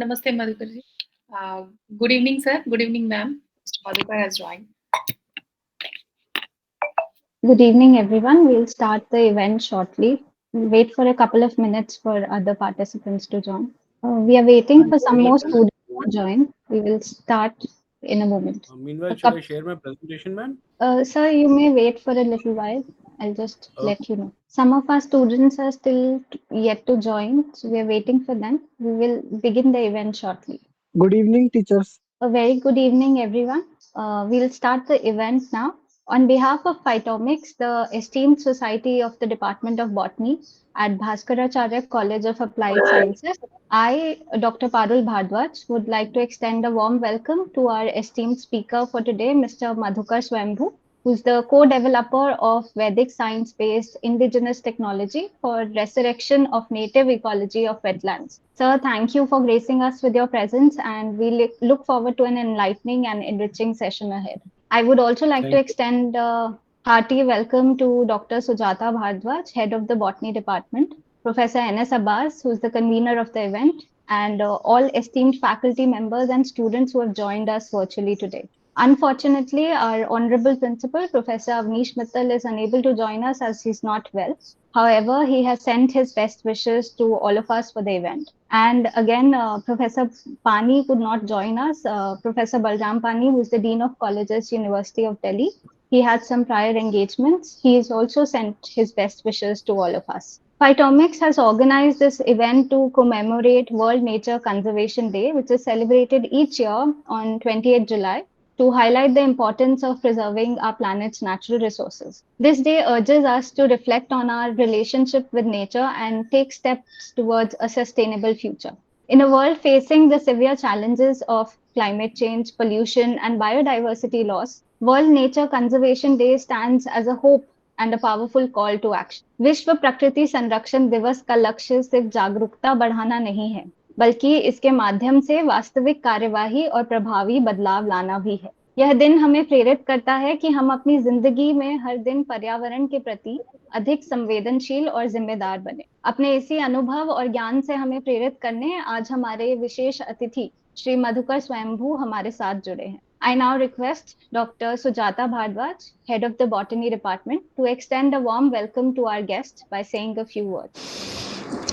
Namaste, Madhukar ji. Good evening, sir. Good evening, ma'am. Mr. Madhukar has joined. Good evening, everyone. We'll start the event shortly. We'll wait for a couple of minutes for other participants to join. We are waiting for some more students to join. We will start in a moment. Meanwhile, A should I coup- share my presentation, ma'am? Sir, you may wait for a little while. I'll just Okay. let you know. Some of our students are still yet to join, so we are waiting for them. We will begin the event shortly. Good evening, teachers. A very good evening, everyone. We'll start the event now. On behalf of PHYTOMICS, the esteemed Society of the Department of Botany at Bhaskaracharya College of Applied Sciences, I, Dr. Parul Bhardwaj, would like to extend a warm welcome to our esteemed speaker for today, Mr. Madhukar Swayambhu, who's the co-developer of Vedic science-based indigenous technology for resurrection of native ecology of wetlands. Sir, thank you for gracing us with your presence, and we look forward to an enlightening and enriching session ahead. I would also like to Thank you. extend a hearty welcome to Dr. Sujata Bhardwaj, Head of the Botany Department, Professor N.S. Abbas, who's the convener of the event, and all esteemed faculty members and students who have joined us virtually today. Unfortunately, our Honorable Principal, Professor Avnish Mittal, is unable to join us as he's not well. However, he has sent his best wishes to all of us for the event. And again, Professor Pani could not join us. Professor Balram Pani, who is the Dean of Colleges, University of Delhi, he had some prior engagements. He has also sent his best wishes to all of us. Phytomics has organized this event to commemorate World Nature Conservation Day, which is celebrated each year on 28th July to highlight the importance of preserving our planet's natural resources. This day urges us to reflect on our relationship with nature and take steps towards a sustainable future. In a world facing the severe challenges of climate change, pollution, and biodiversity loss, World Nature Conservation Day stands as a hope and a powerful call to action. विश्व प्रकृति संरक्षण दिवस का लक्ष्य सिर्फ जागरूकता बढ़ाना नहीं है, बल्कि इसके माध्यम से वास्तविक कार्यवाही और प्रभावी बदलाव लाना भी है। यह दिन हमें प्रेरित करता है कि हम अपनी जिंदगी में हर दिन पर्यावरण के प्रति अधिक संवेदनशील और जिम्मेदार बने। अपने इसी अनुभव और ज्ञान से हमें प्रेरित करने आज हमारे विशेष अतिथि श्री मधुकर स्वयंभू हमारे साथ जुड़े हैं। I now request Dr. Sujata Bhardwaj, Head of the Botany Department, to extend a warm welcome to our guest by saying a few words.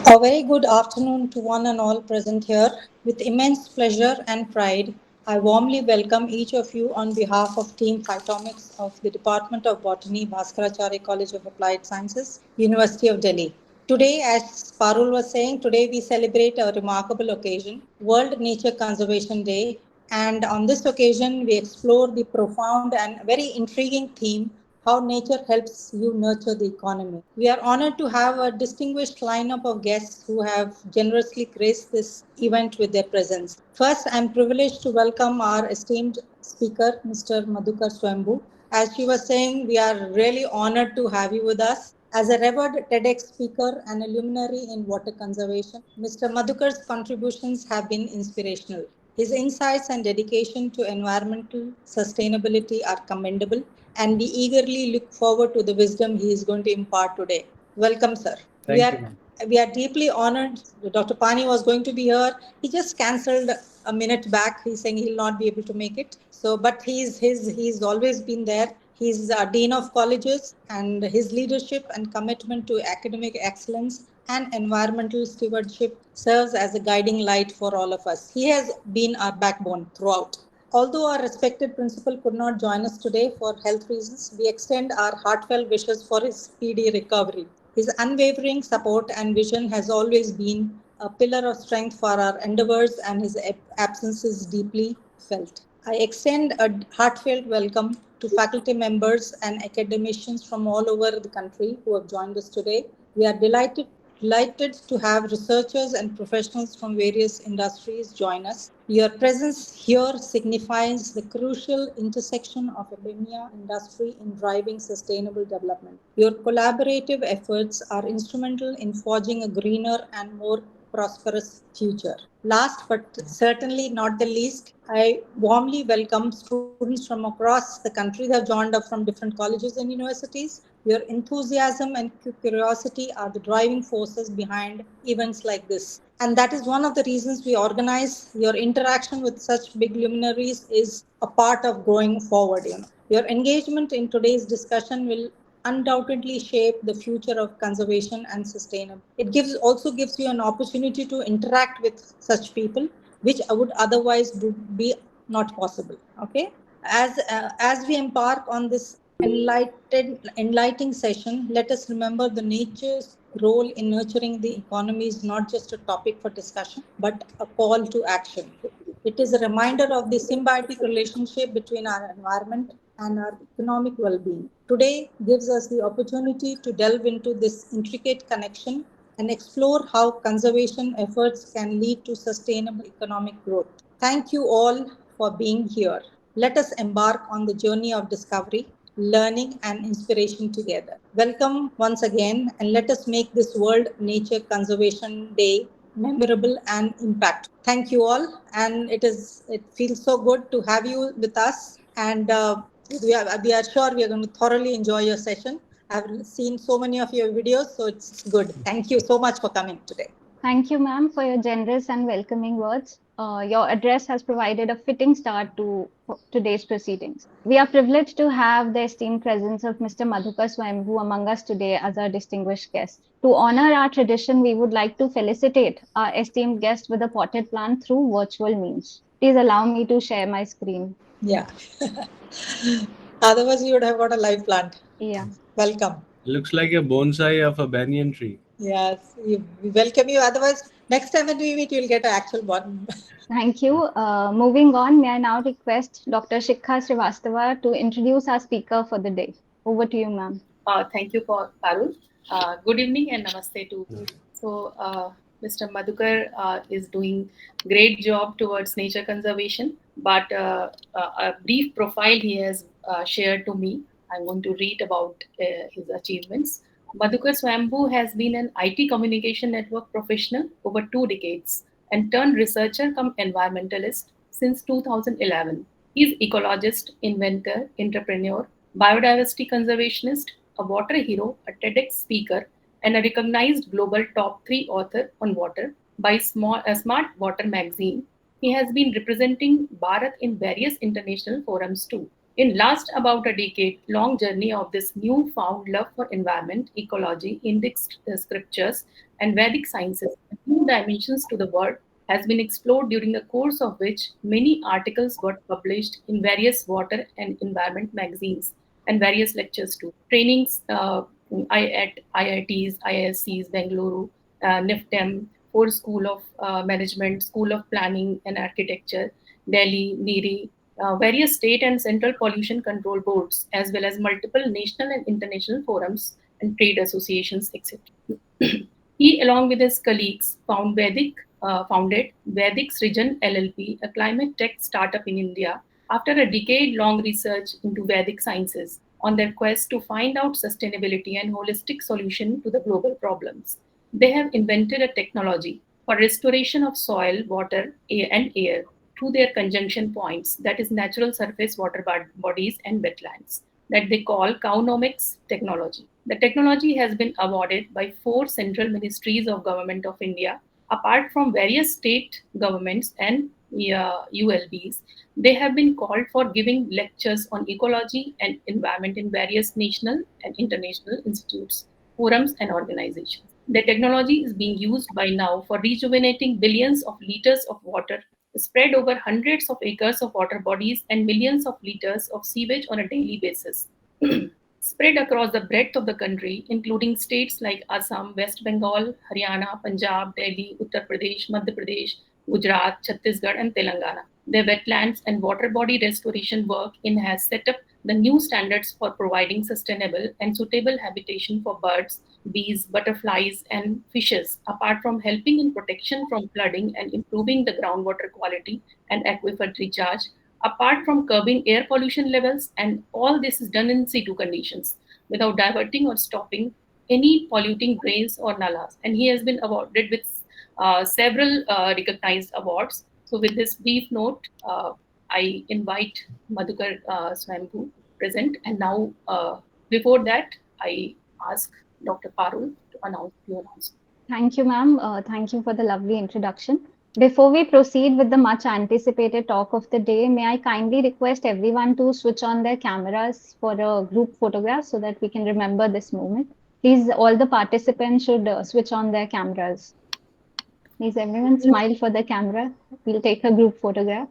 A very good afternoon to one and all present here. With immense pleasure and pride, I warmly welcome each of you on behalf of Team Phytomics of the Department of Botany, Bhaskaracharya College of Applied Sciences, University of Delhi. Today, as Parul was saying, today we celebrate a remarkable occasion, World Nature Conservation Day. And on this occasion, we explore the profound and very intriguing theme, how nature helps you nurture the economy. We are honored to have a distinguished lineup of guests who have generously graced this event with their presence. First, I'm privileged to welcome our esteemed speaker, Mr. Madhukar Swayambhu. As she was saying, we are really honored to have you with us. As a revered TEDx speaker and a luminary in water conservation, Mr. Madhukar's contributions have been inspirational. His insights and dedication to environmental sustainability are commendable, and we eagerly look forward to the wisdom he is going to impart today. Welcome, sir. Thank you, ma'am. We are deeply honored. Dr. Pani was going to be here. He just cancelled a minute back. He's saying he'll not be able to make it. So, but he's always been there. He's a dean of colleges, and his leadership and commitment to academic excellence and environmental stewardship serves as a guiding light for all of us. He has been our backbone throughout. Although our respected principal could not join us today for health reasons, we extend our heartfelt wishes for his speedy recovery. His unwavering support and vision has always been a pillar of strength for our endeavors, and his absence is deeply felt. I extend a heartfelt welcome to faculty members and academicians from all over the country who have joined us today. We are delighted to have researchers and professionals from various industries join us. Your presence here signifies the crucial intersection of academia and industry in driving sustainable development. Your collaborative efforts are instrumental in forging a greener and more prosperous future. Last but certainly not the least, I warmly welcome students from across the country that have joined up from different colleges and universities. Your enthusiasm and curiosity are the driving forces behind events like this. And that is one of the reasons we organize. Your interaction with such big luminaries is a part of growing forward. Your engagement in today's discussion will undoubtedly shape the future of conservation and sustainability. It also gives you an opportunity to interact with such people, which would otherwise be not possible. Okay, as we embark on this enlightening session, let us remember the nature's role in nurturing the economy is not just a topic for discussion, but a call to action. It is a reminder of the symbiotic relationship between our environment and our economic well-being. Today gives us the opportunity to delve into this intricate connection and explore how conservation efforts can lead to sustainable economic growth. Thank you all for being here. Let us embark on the journey of discovery, learning, and inspiration together. Welcome once again, and let us make this World Nature Conservation Day memorable and impactful. Thank you all, and it feels so good to have you with us. And we are sure we are going to thoroughly enjoy your session. I've seen so many of your videos, so it's good. Thank you so much for coming today. Thank you, ma'am, for your generous and welcoming words. Your address has provided a fitting start to today's proceedings. We are privileged to have the esteemed presence of Mr. Madhukar Swayambhu among us today as our distinguished guest. To honor our tradition, we would like to felicitate our esteemed guest with a potted plant through virtual means. Please allow me to share my screen. Yeah. Otherwise, you would have got a live plant. Yeah. Welcome. Looks like a bonsai of a banyan tree. Yes, we welcome you. Otherwise, next time when we meet, you'll get an actual one. Thank you. Moving on, may I now request Dr. Shikha Srivastava to introduce our speaker for the day. Over to you, ma'am. Thank you, Parul. Good evening and namaste to you. So, Mr. Madhukar is doing great job towards nature conservation, but a brief profile he has shared to me. I'm going to read about his achievements. Madhukar Swayambhu has been an IT communication network professional over 2 decades and turned researcher come environmentalist since 2011. He is ecologist, inventor, entrepreneur, biodiversity conservationist, a water hero, a TEDx speaker, and a recognized global top 3 author on water by Smart Water magazine. He has been representing Bharat in various international forums too. In last about a decade-long journey of this newfound love for environment, ecology, Indic scriptures, and Vedic sciences, new dimensions to the world has been explored during the course of which many articles got published in various water and environment magazines and various lectures too. Trainings at IITs, IISCs, Bengaluru, NIFTEM, Ford School of Management, School of Planning and Architecture, Delhi, NEERI, various state and central pollution control boards, as well as multiple national and international forums and trade associations, etc. He, along with his colleagues, founded Vaidic Srijan LLP, a climate tech startup in India, after a decade-long research into Vedic sciences on their quest to find out sustainability and holistic solution to the global problems. They have invented a technology for restoration of soil, water, and air through their conjunction points, that is natural surface water bodies and wetlands, that they call Cownomics technology. The technology has been awarded by 4 central ministries of Government of India, apart from various state governments and ULBs. They have been called for giving lectures on ecology and environment in various national and international institutes, forums, and organizations. The technology is being used by now for rejuvenating billions of liters of water spread over hundreds of acres of water bodies and millions of liters of sewage on a daily basis. Spread across the breadth of the country, including states like Assam, West Bengal, Haryana, Punjab, Delhi, Uttar Pradesh, Madhya Pradesh, Gujarat, Chhattisgarh, and Telangana. The wetlands and water body restoration work in has set up the new standards for providing sustainable and suitable habitation for birds, bees, butterflies, and fishes, apart from helping in protection from flooding and improving the groundwater quality and aquifer recharge, apart from curbing air pollution levels, and all this is done in situ conditions without diverting or stopping any polluting drains or nalas. And he has been awarded with several recognized awards. So, with this brief note, I invite Madhukar Swayambhu present. And now, before that, I ask Dr. Parul to announce the announcement. Thank you, ma'am. Thank you for the lovely introduction. Before we proceed with the much anticipated talk of the day, may I kindly request everyone to switch on their cameras for a group photograph so that we can remember this moment. Please, all the participants should switch on their cameras. Please, everyone smile for the camera. We'll take a group photograph.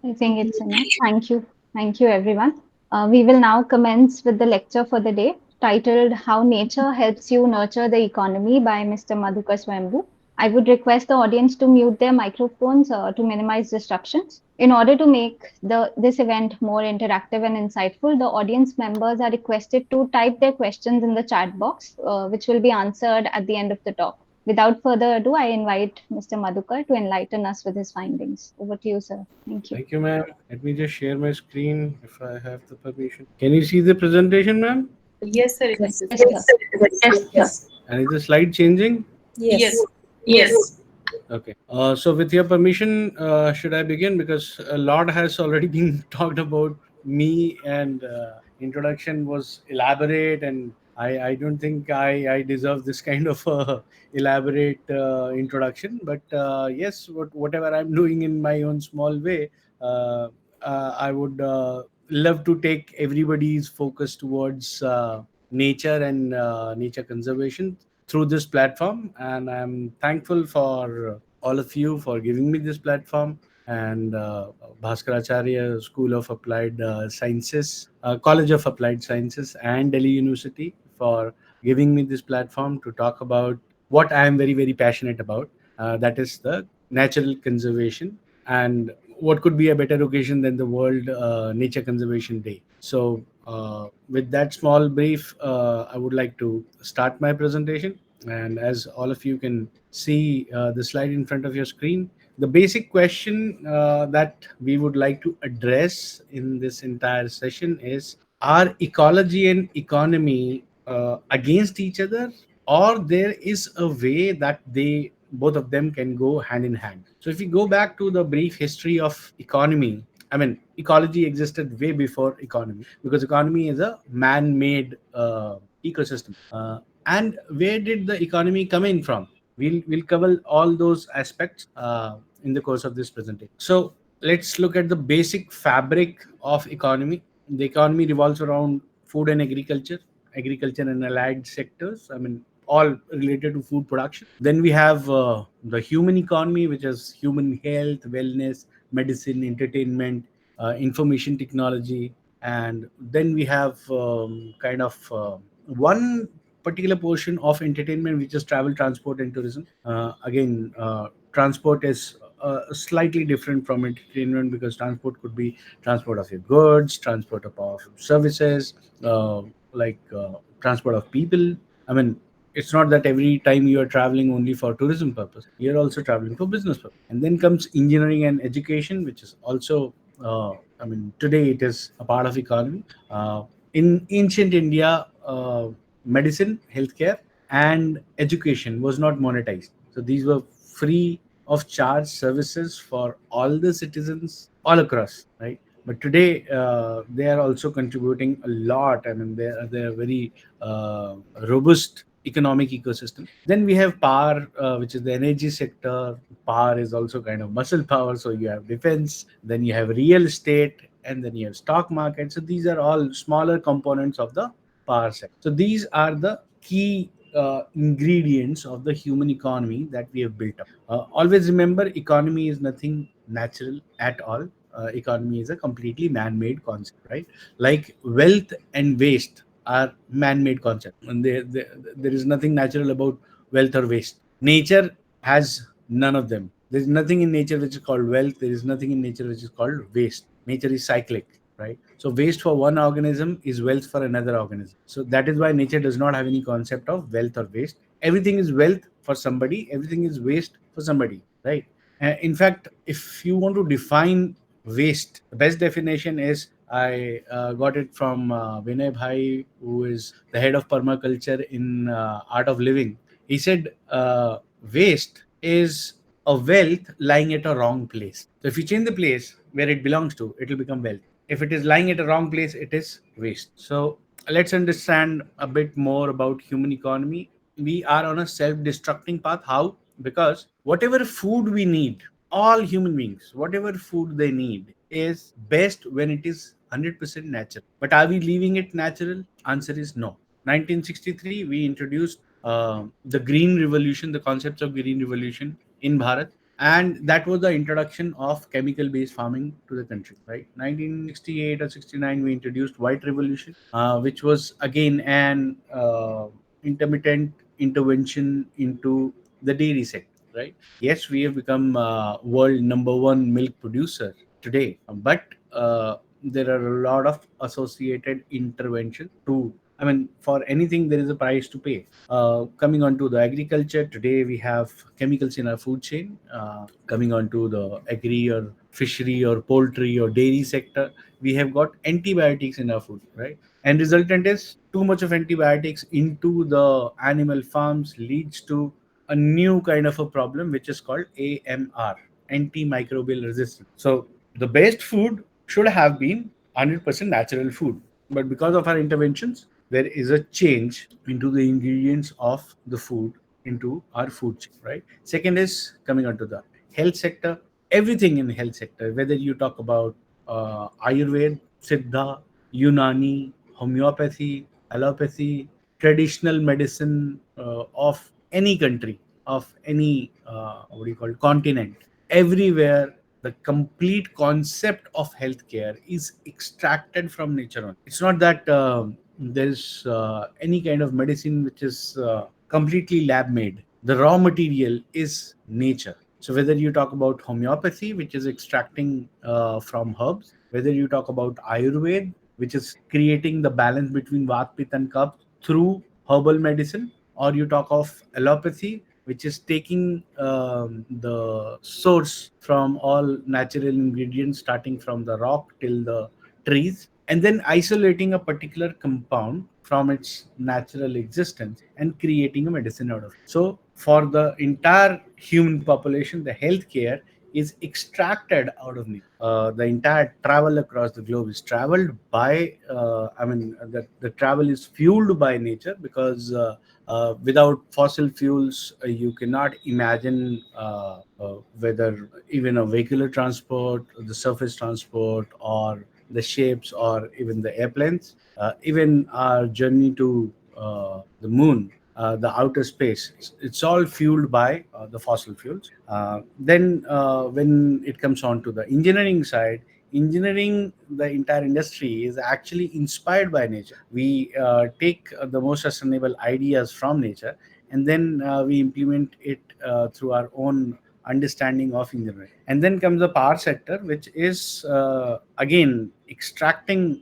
I think it's enough. Thank you. Thank you, everyone. We will now commence with the lecture for the day titled How Nature Helps You Nurture the Economy by Mr. Madhukar Swayambhu. I would request the audience to mute their microphones to minimize distractions. In order to make this event more interactive and insightful, the audience members are requested to type their questions in the chat box, which will be answered at the end of the talk. Without further ado, I invite Mr. Madhukar to enlighten us with his findings. Over to you, sir. Thank you. Thank you, ma'am. Let me just share my screen if I have the permission. Can you see the presentation, ma'am? Yes, sir. It is. Yes. And is the slide changing? Yes. Yes. Okay. So with your permission, should I begin? Because a lot has already been talked about me, and introduction was elaborate, and I don't think I deserve this kind of elaborate introduction. But yes, whatever I'm doing in my own small way, uh, I would love to take everybody's focus towards nature and nature conservation through this platform, and I'm thankful for all of you for giving me this platform, and Bhaskaracharya School of Applied Sciences, College of Applied Sciences, and Delhi University for giving me this platform to talk about what I am very, very passionate about. That is the natural conservation, and what could be a better occasion than the World Nature Conservation Day. So, with that small brief, I would like to start my presentation. And as all of you can see the slide in front of your screen, the basic question that we would like to address in this entire session is: are ecology and economy against each other, or there is a way that they both of them can go hand in hand? So if we go back to the brief history of economy, I mean, ecology existed way before economy, because economy is a man-made ecosystem. And where did the economy come in from? We'll cover all those aspects in the course of this presentation. So let's look at the basic fabric of economy. The economy revolves around food and agriculture and allied sectors. I mean, all related to food production. Then we have the human economy, which is human health, wellness, medicine, entertainment, information technology, and then we have kind of one particular portion of entertainment, which is travel, transport, and tourism. Again, transport is slightly different from entertainment, because transport could be transport of your goods, transport of services, transport of people. I mean, it's not that every time you are traveling only for tourism purpose, you're also traveling for business purpose. And then comes engineering and education, which is also I mean, today it is a part of economy. In ancient India, medicine, healthcare, and education was not monetized. So these were free of charge services for all the citizens all across, right? But today they are also contributing a lot. I mean, they are very robust economic ecosystem. Then we have power, which is the energy sector. Power is also kind of muscle power. So you have defense, then you have real estate, and then you have stock market. So these are all smaller components of the power sector. So these are the key ingredients of the human economy that we have built up. Always remember, economy is nothing natural at all. Economy is a completely man-made concept, right? Like wealth and waste are man-made concepts, and there is nothing natural about wealth or waste. Nature has none of them. There is nothing in nature which is called wealth. There is nothing in nature which is called waste. Nature is cyclic, right? So waste for one organism is wealth for another organism. So that is why nature does not have any concept of wealth or waste. Everything is wealth for somebody, everything is waste for somebody, right? In fact, if you want to define waste, the best definition is, I got it from Vinay Bhai, who is the head of permaculture in Art of Living. He said waste is a wealth lying at a wrong place. So if you change the place where it belongs to, it will become wealth. If it is lying at a wrong place, it is waste. So let's understand a bit more about human economy. We are on a self-destructing path. How? Because whatever food we need, all human beings, whatever food they need is best when it is 100% natural. But are we leaving it natural? Answer is no. 1963, we introduced the green revolution, the concepts of green revolution in Bharat, and that was the introduction of chemical based farming to the country, right? 1968 or 69, we introduced white revolution, which was again an intermittent intervention into the dairy sector, right? Yes, we have become world number one milk producer today, but there are a lot of associated intervention to, I mean, for anything there is a price to pay. Coming on to the agriculture, today we have chemicals in our food chain. Coming on to the agri or fishery or poultry or dairy sector, we have got antibiotics in our food, right? And resultant is too much of antibiotics into the animal farms leads to a new kind of a problem, which is called AMR, antimicrobial resistance. So the best food should have been 100% natural food, but because of our interventions, there is a change into the ingredients of the food into our food chain, right? Second is coming on to the health sector. Everything in health sector, whether you talk about Ayurveda, Siddha, Unani, homeopathy, allopathy, traditional medicine of any country, of any what do you call it, continent, everywhere the complete concept of healthcare is extracted from nature. It's not that there's any kind of medicine which is completely lab made. The raw material is nature. So whether you talk about homeopathy, which is extracting from herbs, whether you talk about Ayurveda, which is creating the balance between Vat, Pitta, and Kapha through herbal medicine, or you talk of allopathy, which is taking the source from all natural ingredients, starting from the rock till the trees, and then isolating a particular compound from its natural existence and creating a medicine out of it. So, for the entire human population, the healthcare is extracted out of nature. The entire travel across the globe is traveled by, the travel is fueled by nature because without fossil fuels, you cannot imagine whether even a vehicular transport, the surface transport, or the ships, or even the airplanes, even our journey to the moon, the outer space, it's all fueled by the fossil fuels. Then when it comes on to the engineering side, engineering, the entire industry is actually inspired by nature. We take the most sustainable ideas from nature, and then we implement it through our own understanding of engineering. And then comes the power sector, which is again extracting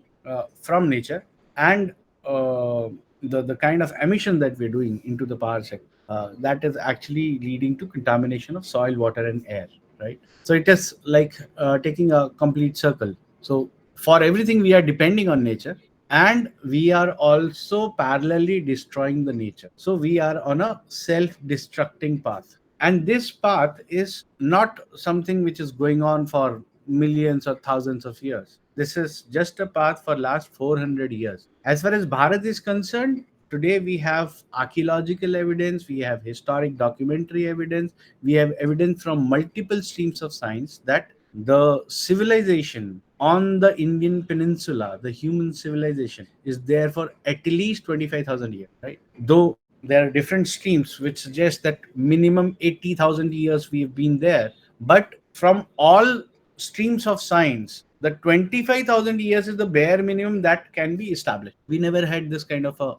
from nature, and the kind of emission that we're doing into the power sector, that is actually leading to contamination of soil, water, and air, right? So it is like taking a complete circle. So for everything we are depending on nature, and we are also parallelly destroying the nature. So we are on a self-destructing path, and this path is not something which is going on for millions or thousands of years. This is just a path for last 400 years. As far as Bharat is concerned, today we have archaeological evidence, we have historic documentary evidence, we have evidence from multiple streams of science that the civilization on the Indian peninsula, the human civilization, is there for at least 25,000 years, right? Though there are different streams which suggest that minimum 80,000 years we've been there, but from all streams of science, the 25,000 years is the bare minimum that can be established. We never had this kind of a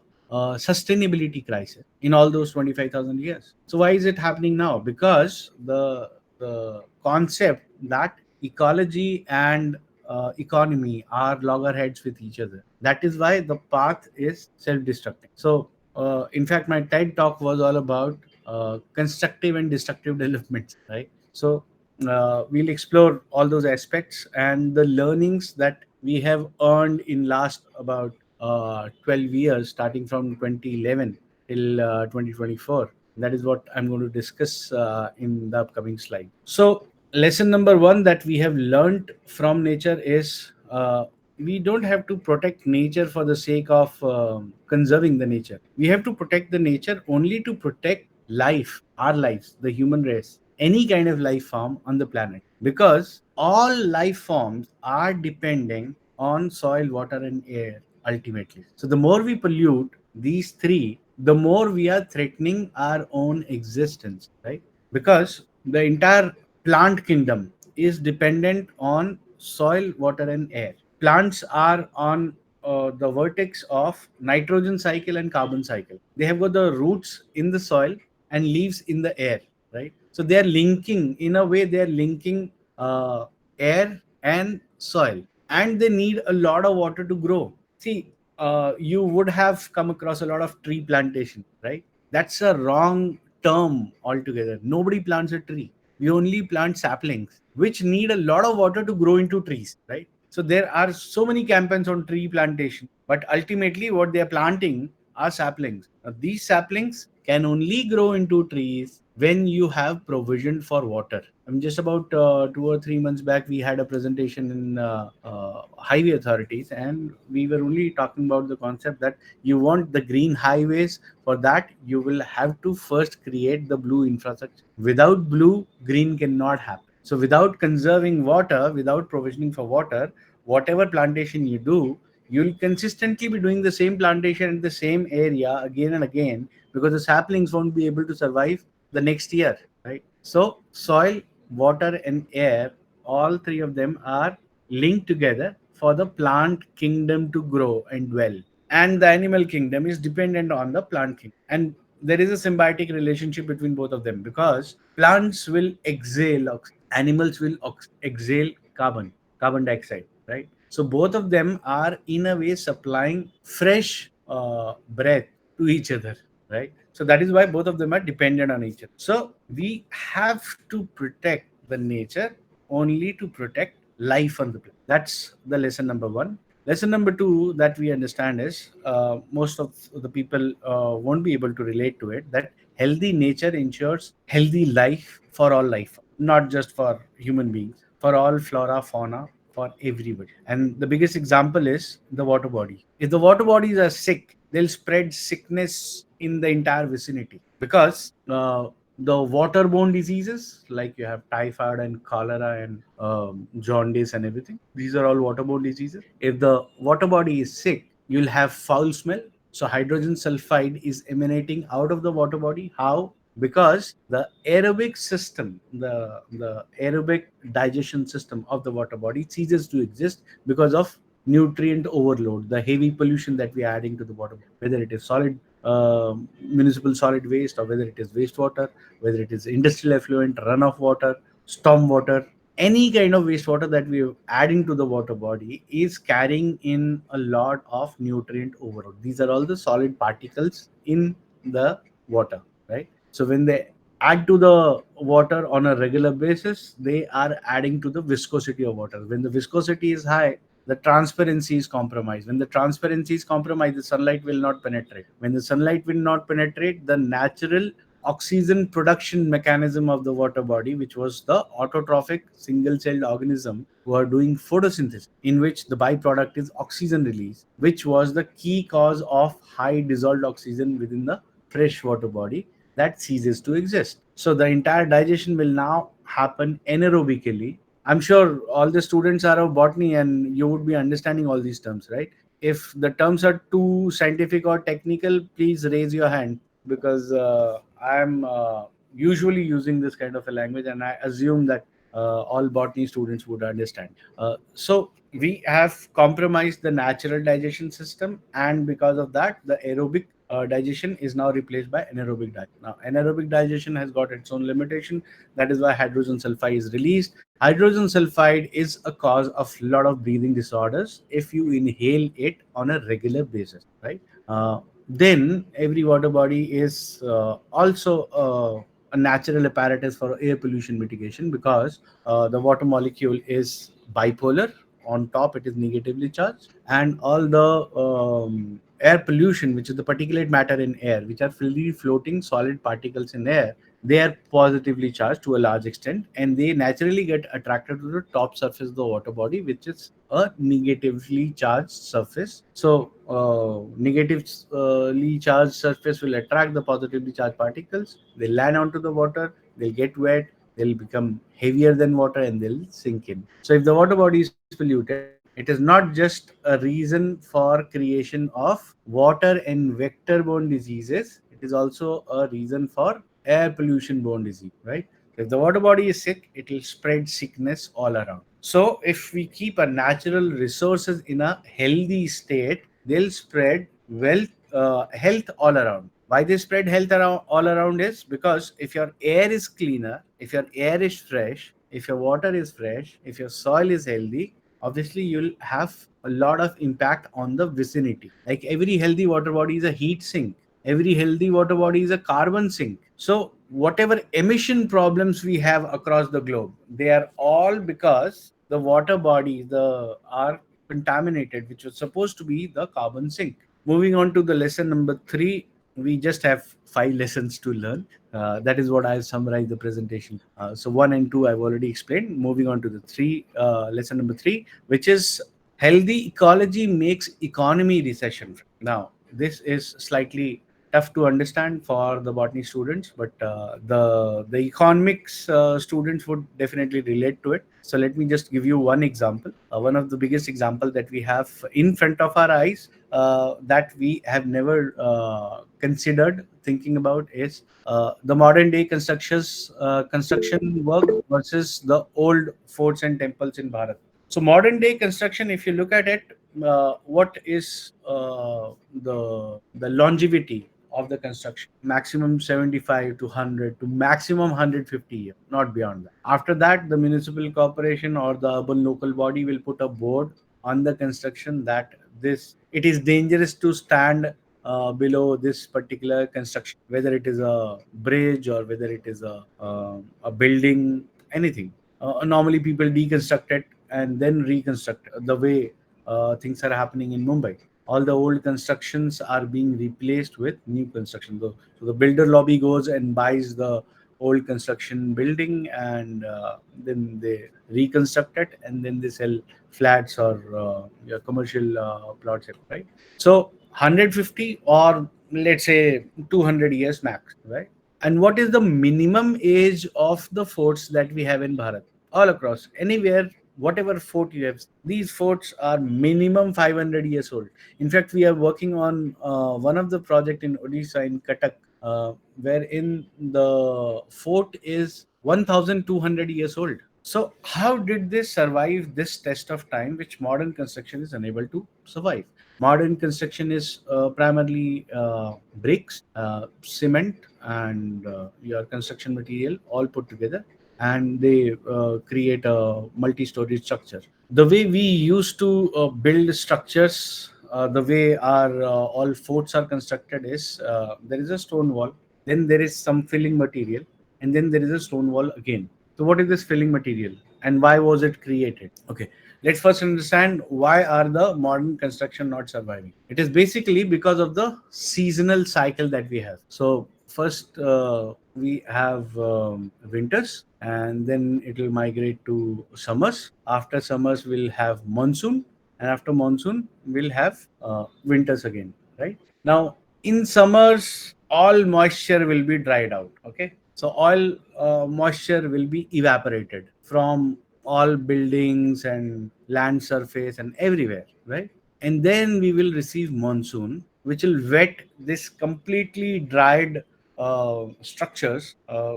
sustainability crisis in all those 25,000 years. So why is it happening now? Because the concept that ecology and economy are loggerheads with each other. That is why the path is self-destructing. So in fact, my TED talk was all about constructive and destructive developments, right? So we'll explore all those aspects and the learnings that we have earned in last about 12 years, starting from 2011 till 2024. That is what I'm going to discuss in the upcoming slide. So lesson number one that we have learned from nature is we don't have to protect nature for the sake of conserving the nature. We have to protect the nature only to protect life, our lives, the human race, any kind of life form on the planet, because all life forms are depending on soil, water, and air ultimately. So the more we pollute these three, the more we are threatening our own existence, right? Because the entire plant kingdom is dependent on soil, water, and air. Plants are on the vertex of nitrogen cycle and carbon cycle. They have got the roots in the soil and leaves in the air, right? So they are linking, in a way, they are linking air and soil, and they need a lot of water to grow. See, you would have come across a lot of tree plantation, right? That's a wrong term altogether. Nobody plants a tree. We only plant saplings, which need a lot of water to grow into trees, right? So there are so many campaigns on tree plantation, but ultimately what they are planting are saplings. Now, these saplings can only grow into trees when you have provision for water. I mean, just about 2 or 3 months back, we had a presentation in highway authorities, and we were only talking about the concept that you want the green highways. For that, you will have to first create the blue infrastructure. Without blue, green cannot happen. So without conserving water, without provisioning for water, whatever plantation you do, you'll consistently be doing the same plantation in the same area again and again, because the saplings won't be able to survive the next year, right? So soil, water, and air, all three of them are linked together for the plant kingdom to grow and dwell. And the animal kingdom is dependent on the plant kingdom. And there is a symbiotic relationship between both of them, because plants will exhale oxygen, animals will exhale carbon dioxide, right? So both of them are in a way supplying fresh breath to each other, right? So that is why both of them are dependent on each other. So we have to protect the nature only to protect life on the planet. That's the lesson number one. Lesson number two that we understand is, most of the people won't be able to relate to it, that healthy nature ensures healthy life for all life, not just for human beings, for all flora, fauna, for everybody. And the biggest example is the water body. If the water bodies are sick, they'll spread sickness in the entire vicinity, because the waterborne diseases, like you have typhoid and cholera and jaundice and everything, these are all waterborne diseases. If the water body is sick, you'll have foul smell. So hydrogen sulfide is emanating out of the water body. How? Because the aerobic system, the aerobic digestion system of the water body ceases to exist because of nutrient overload, the heavy pollution that we are adding to the water, whether it is solid municipal solid waste, or whether it is wastewater, whether it is industrial effluent, runoff water, storm water. Any kind of wastewater that we are adding to the water body is carrying in a lot of nutrient overload. These are all the solid particles in the water, right? So when they add to the water on a regular basis, they are adding to the viscosity of water. When the viscosity is high, the transparency is compromised. When the transparency is compromised, the sunlight will not penetrate. When the sunlight will not penetrate, the natural oxygen production mechanism of the water body, which was the autotrophic single-celled organism who are doing photosynthesis, in which the byproduct is oxygen release, which was the key cause of high dissolved oxygen within the fresh water body, that ceases to exist. So the entire digestion will now happen anaerobically. I'm sure all the students are of botany and you would be understanding all these terms, right? If the terms are too scientific or technical, please raise your hand, because I'm usually using this kind of a language, and I assume that all botany students would understand. So we have compromised the natural digestion system, and because of that, the aerobic digestion is now replaced by anaerobic digestion. Now, anaerobic digestion has got its own limitation. That is why hydrogen sulfide is released. Hydrogen sulfide is a cause of a lot of breathing disorders if you inhale it on a regular basis, right? Then every water body is also a natural apparatus for air pollution mitigation, because the water molecule is bipolar. On top, it is negatively charged, and all the air pollution, which is the particulate matter in air, which are freely floating solid particles in air, they are positively charged to a large extent, and they naturally get attracted to the top surface of the water body, which is a negatively charged surface. So negatively charged surface will attract the positively charged particles. They land onto the water, they'll get wet, they'll become heavier than water, and they'll sink in. So if the water body is polluted, it is not just a reason for creation of water and vector-borne diseases. It is also a reason for air pollution-borne disease, right? If the water body is sick, it will spread sickness all around. So if we keep our natural resources in a healthy state, they'll spread health all around. Why they spread health around, all around is because if your air is cleaner, if your air is fresh, if your water is fresh, if your soil is healthy, obviously you'll have a lot of impact on the vicinity. Like every healthy water body is a heat sink. Every healthy water body is a carbon sink. So whatever emission problems we have across the globe, they are all because the water bodies are contaminated, which was supposed to be the carbon sink. Moving on to the lesson number 3, we just have 5 lessons to learn. That is what I've summarized the presentation. So 1 and 2 I've already explained. Moving on to the lesson number 3, which is healthy ecology makes economy recession. Now, this is slightly tough to understand for the botany students, but the economics students would definitely relate to it. So let me just give you one example. One of the biggest example that we have in front of our eyes that we have never considered thinking about is the modern day construction work versus the old forts and temples in Bharat. So modern day construction, if you look at it, what is the longevity of the construction? Maximum 75 to 100 to maximum 150 years, not beyond that. After that, the municipal corporation or the urban local body will put a board on the construction that it is dangerous to stand below this particular construction, whether it is a bridge or whether it is a building, anything. Normally people deconstruct it and then reconstruct the way things are happening in Mumbai. All the old constructions are being replaced with new construction. So the builder lobby goes and buys the old construction building, and then they reconstruct it, and then they sell flats or commercial plots, right? So 150 or let's say 200 years max, right? And what is the minimum age of the forts that we have in Bharat? All across, anywhere, whatever fort you have, these forts are minimum 500 years old. In fact, we are working on one of the project in Odisha in Katak, wherein the fort is 1200 years old. So how did they survive this test of time, which modern construction is unable to survive? Modern construction is primarily bricks, cement, and your construction material all put together, and they create a multi-story structure. The way we used to build structures, the way our all forts are constructed is there is a stone wall, then there is some filling material, and then there is a stone wall again. So what is this filling material and why was it created? Okay, let's first understand why are the modern construction not surviving. It is basically because of the seasonal cycle that we have. So first we have winters, and then it will migrate to summers. After summers we'll have monsoon, and after monsoon we'll have winters again, right? Now in summers all moisture will be dried out. Okay, so all moisture will be evaporated from all buildings and land surface and everywhere, right? And then we will receive monsoon, which will wet this completely dried structures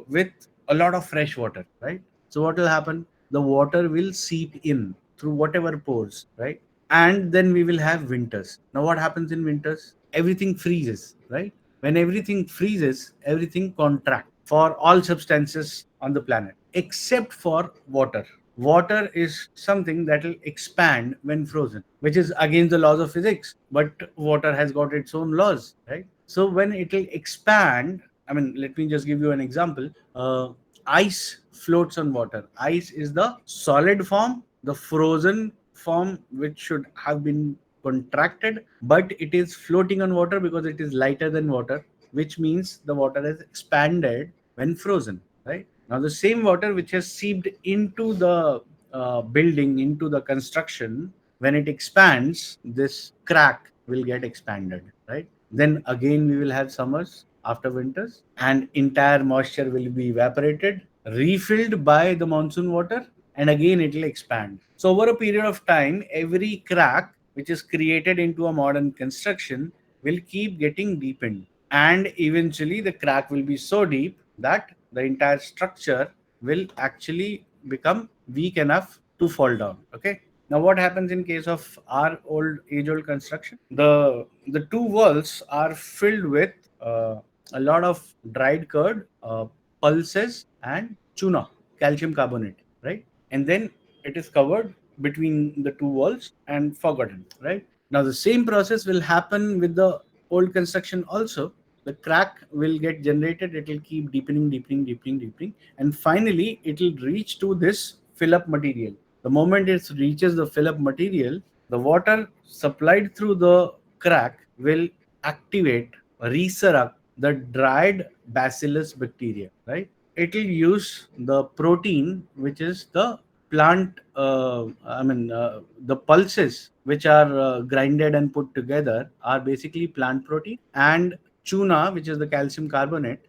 with a lot of fresh water, right? So what will happen? The water will seep in through whatever pores, right? And then we will have winters. Now what happens in winters? Everything freezes, right? When everything freezes, everything contracts for all substances on the planet except for water. Water is something that will expand when frozen, which is against the laws of physics, but water has got its own laws, right? So when it will expand, I mean, let me just give you an example. Ice floats on water. Ice is the solid form, the frozen form, which should have been contracted, but it is floating on water because it is lighter than water, which means the water has expanded when frozen, right? Now the same water which has seeped into the building, into the construction, when it expands, this crack will get expanded, right? Then again we will have summers after winters, and entire moisture will be evaporated, refilled by the monsoon water, and again it will expand. So over a period of time, every crack which is created into a modern construction will keep getting deepened, and eventually the crack will be so deep that the entire structure will actually become weak enough to fall down. Okay. Now, what happens in case of our age-old construction? The two walls are filled with a lot of dried curd, pulses, and tuna, calcium carbonate, right? And then it is covered between the two walls and forgotten, right? Now, the same process will happen with the old construction also. The crack will get generated, it will keep deepening, and finally it will reach to this fill up material. The moment it reaches the fill up material, the water supplied through the crack will activate, resurrect the dried bacillus bacteria, right? It will use the protein, which is the plant, the pulses which are grinded and put together are basically plant protein, and tuna, which is the calcium carbonate,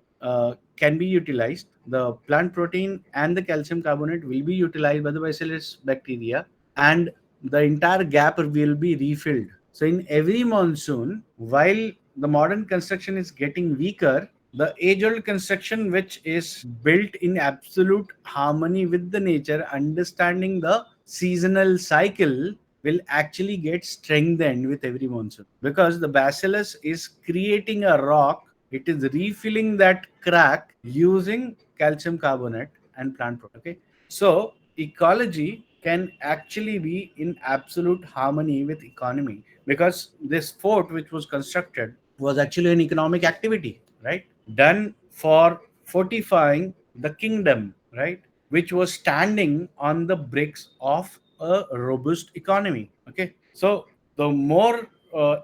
can be utilized. The plant protein and the calcium carbonate will be utilized by the bacillus bacteria, and the entire gap will be refilled. So in every monsoon, while the modern construction is getting weaker, the age-old construction, which is built in absolute harmony with the nature, understanding the seasonal cycle, will actually get strengthened with every monsoon, because the bacillus is creating a rock. It is refilling that crack using calcium carbonate and plant protein. Okay, so ecology can actually be in absolute harmony with economy, because this fort which was constructed was actually an economic activity, right? Done for fortifying the kingdom, right? Which was standing on the bricks of a robust economy. Okay, so the more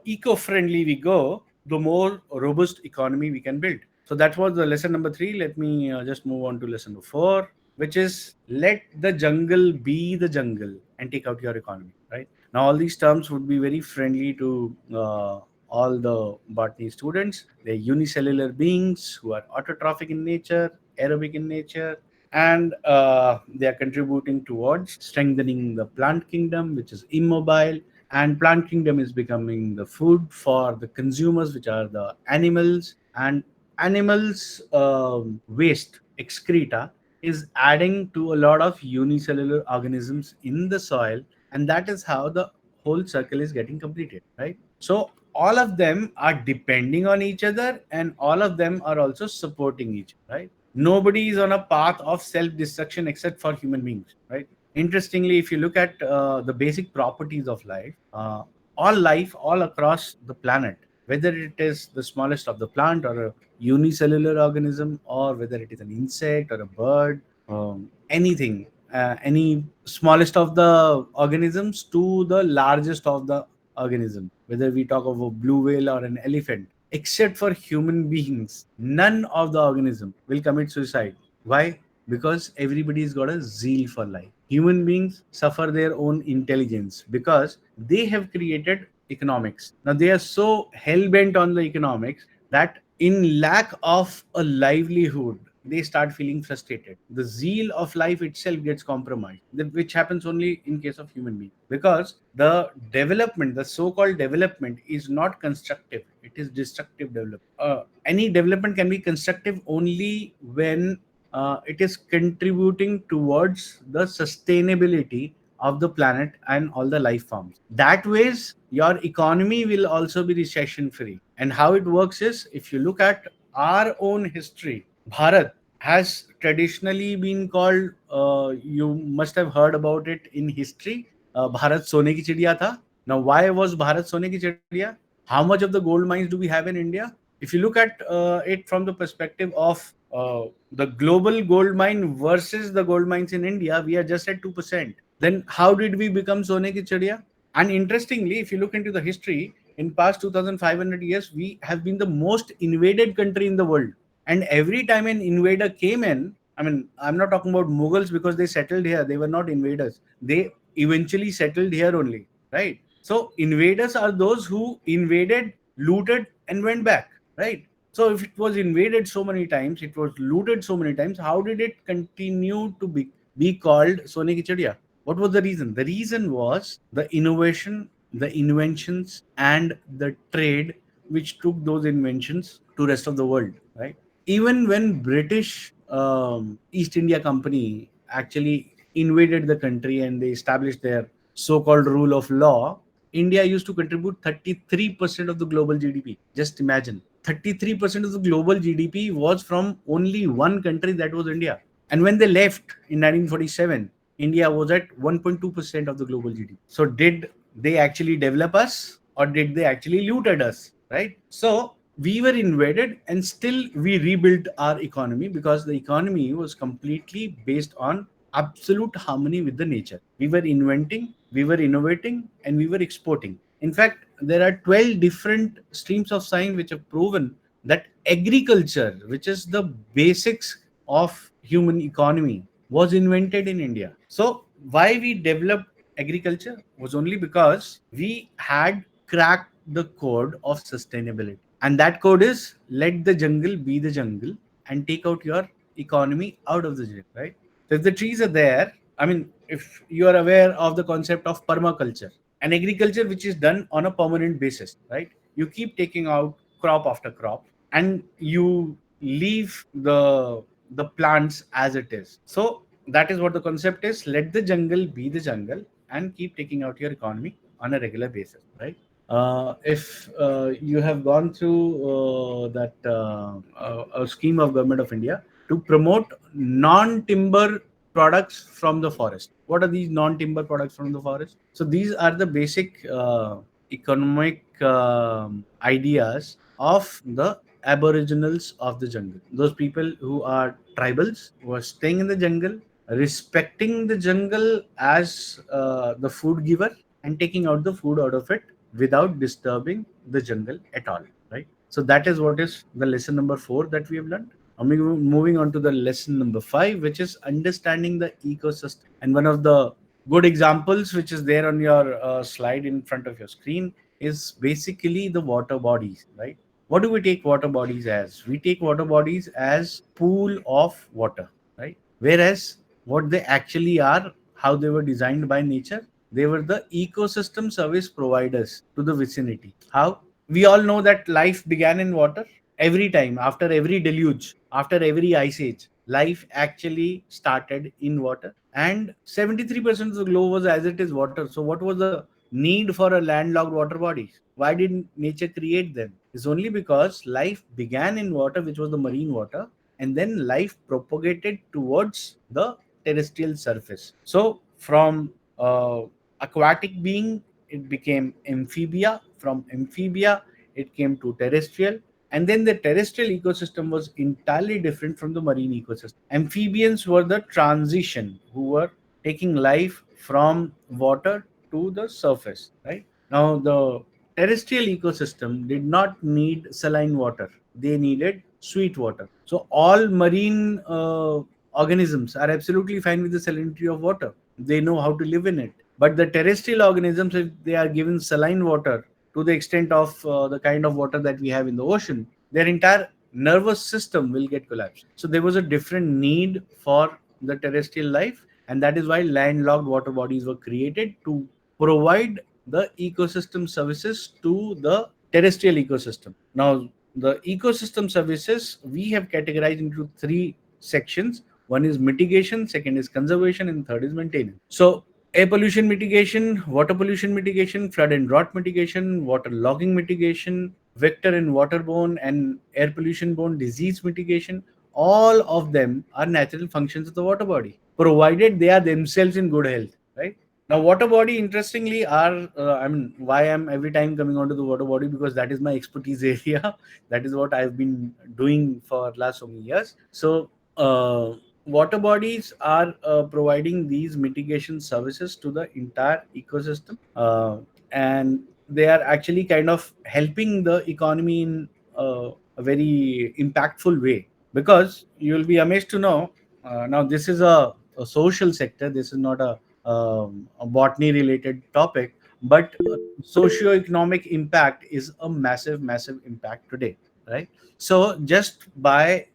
eco-friendly we go, the more robust economy we can build. So that was the lesson number 3. Let me just move on to lesson number 4, which is let the jungle be the jungle and take out your economy, right? Now all these terms would be very friendly to all the botany students. They're unicellular beings who are autotrophic in nature, aerobic in nature, and they are contributing towards strengthening the plant kingdom, which is immobile, and plant kingdom is becoming the food for the consumers, which are the animals, and animals waste, excreta, is adding to a lot of unicellular organisms in the soil, and that is how the whole circle is getting completed, right? So all of them are depending on each other, and all of them are also supporting each other, right? Nobody is on a path of self-destruction except for human beings, right? Interestingly, if you look at the basic properties of life all across the planet, whether it is the smallest of the plant or a unicellular organism, or whether it is an insect or a bird, anything, any smallest of the organisms to the largest of the organism, whether we talk of a blue whale or an elephant, except for human beings, none of the organism will commit suicide. Why? Because everybody's got a zeal for life. Human beings suffer their own intelligence because they have created economics. Now they are so hell-bent on the economics that in lack of a livelihood, they start feeling frustrated. The zeal of life itself gets compromised, which happens only in case of human beings, because the development, the so-called development, is not constructive. It is destructive development. Any development can be constructive only when it is contributing towards the sustainability of the planet and all the life forms. That ways, your economy will also be recession free. And how it works is, if you look at our own history, Bharat has traditionally been called, you must have heard about it in history, Bharat Sone ki Chidiya tha. Now, why was Bharat Sone ki Chidiya? How much of the gold mines do we have in India? If you look at it from the perspective of the global gold mine versus the gold mines in India, we are just at 2%. Then how did we become Sone ki Chidiya? And interestingly, if you look into the history, in past 2,500 years, we have been the most invaded country in the world. And every time an invader came in, I mean, I'm not talking about Mughals because they settled here. They were not invaders. They eventually settled here only, right? So invaders are those who invaded, looted, and went back, right? So if it was invaded so many times, it was looted so many times, how did it continue to be called Sone Ki Chadiya? What was the reason? The reason was the innovation, the inventions, and the trade which took those inventions to rest of the world, right? Even when British East India Company actually invaded the country and they established their so-called rule of law, India used to contribute 33% of the global GDP. Just imagine, 33% of the global GDP was from only one country, that was India. And when they left in 1947, India was at 1.2% of the global GDP. So did they actually develop us, or did they actually looted us, right? So we were invaded and still we rebuilt our economy, because the economy was completely based on absolute harmony with the nature. We were inventing, we were innovating, and we were exporting. In fact, there are 12 different streams of science which have proven that agriculture, which is the basics of human economy, was invented in India. So why we developed agriculture was only because we had cracked the code of sustainability. And that code is, let the jungle be the jungle and take out your economy out of the jungle, right? So if the trees are there, I mean, if you are aware of the concept of permaculture, an agriculture which is done on a permanent basis, right? You keep taking out crop after crop and you leave the plants as it is. So that is what the concept is. Let the jungle be the jungle and keep taking out your economy on a regular basis, right? If you have gone through that a scheme of Government of India to promote non-timber products from the forest. What are these non-timber products from the forest? So these are the basic economic ideas of the aboriginals of the jungle. Those people who are tribals, who are staying in the jungle, respecting the jungle as the food giver, and taking out the food out of it without disturbing the jungle at all, right? So that is what is the lesson number 4 that we have learned. Moving on to the lesson number 5, which is understanding the ecosystem. And one of the good examples which is there on your slide in front of your screen is basically the water bodies, right? What do we take water bodies as? We take water bodies as pool of water, right? Whereas what they actually are, how they were designed by nature, they were the ecosystem service providers to the vicinity. How? We all know that life began in water. Every time, after every deluge, after every ice age, life actually started in water. And 73% of the globe was as it is water. So what was the need for a landlocked water bodies? Why did nature create them? It's only because life began in water, which was the marine water, and then life propagated towards the terrestrial surface. So from aquatic being, it became amphibia. From amphibia, it came to terrestrial. And then the terrestrial ecosystem was entirely different from the marine ecosystem. Amphibians were the transition who were taking life from water to the surface, right? Now, the terrestrial ecosystem did not need saline water. They needed sweet water. So all marine organisms are absolutely fine with the salinity of water. They know how to live in it. But the terrestrial organisms, if they are given saline water to the extent of the kind of water that we have in the ocean, their entire nervous system will get collapsed. So there was a different need for the terrestrial life, and that is why landlocked water bodies were created to provide the ecosystem services to the terrestrial ecosystem. Now, the ecosystem services we have categorized into 3 sections. One is mitigation, second is conservation, and third is maintenance. So air pollution mitigation, water pollution mitigation, flood and drought mitigation, water logging mitigation, vector and waterborne and air pollution borne disease mitigation, all of them are natural functions of the water body, provided they are themselves in good health, right? Now, water body, interestingly, are why I'm every time coming onto the water body, because that is my expertise area. That is what I've been doing for last so many years. So water bodies are providing these mitigation services to the entire ecosystem, and they are actually kind of helping the economy in a very impactful way. because you'll be amazed to know, now this is a social sector, this is not a botany related topic, but socio-economic impact is a massive impact today, right? So just by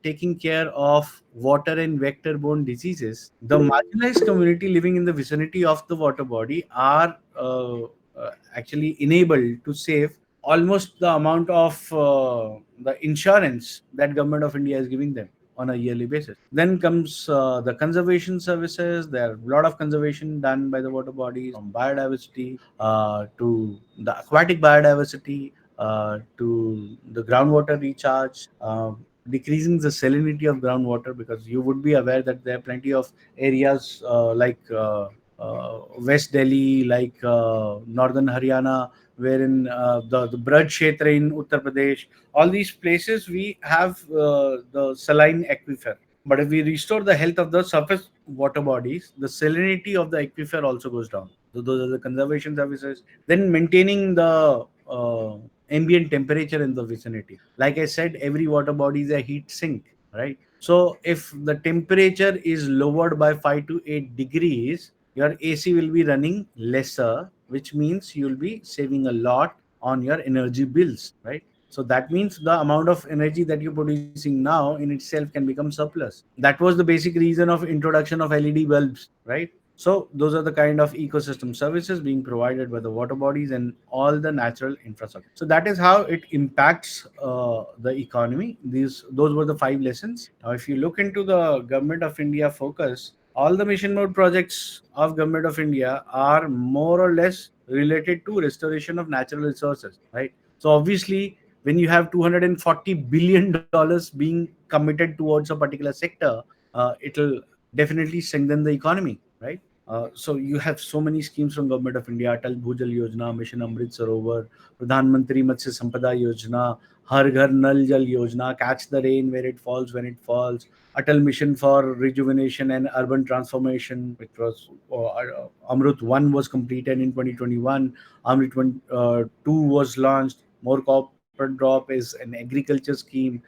taking care of water and vector-borne diseases, the marginalized community living in the vicinity of the water body are actually enabled to save almost the amount of the insurance that government of India is giving them on a yearly basis. Then comes the conservation services. There are a lot of conservation done by the water bodies, from biodiversity to the aquatic biodiversity to the groundwater recharge, decreasing the salinity of groundwater, because you would be aware that there are plenty of areas like West Delhi, like northern Haryana, wherein the Braj Kshetra in Uttar Pradesh, all these places we have the saline aquifer. But if we restore the health of the surface water bodies, the salinity of the aquifer also goes down. So those are the conservation services. Then maintaining the ambient temperature in the vicinity. Like I said, every water body is a heat sink, right? So if the temperature is lowered by 5 to 8 degrees, your AC will be running lesser, which means you'll be saving a lot on your energy bills, right? So that means the amount of energy that you're producing now in itself can become surplus. That was the basic reason of introduction of LED bulbs, right? So those are the kind of ecosystem services being provided by the water bodies and all the natural infrastructure. So that is how it impacts the economy. Those were the 5 lessons. Now, if you look into the government of India focus, all the mission mode projects of government of India are more or less related to restoration of natural resources, right? So obviously, when you have $240 billion being committed towards a particular sector, it'll definitely strengthen the economy, right? So you have so many schemes from government of India: Atal Bhujal Yojana, Mission Amrit Sarovar, Pradhan Mantri Matsya Sampada Yojana, Har Ghar Nal Jal Yojana, Catch the Rain Where It Falls When It Falls, Atal Mission for Rejuvenation and Urban Transformation, which was Amrut 1 was completed in 2021. Amrit 2 was launched. More corporate drop is an agriculture scheme.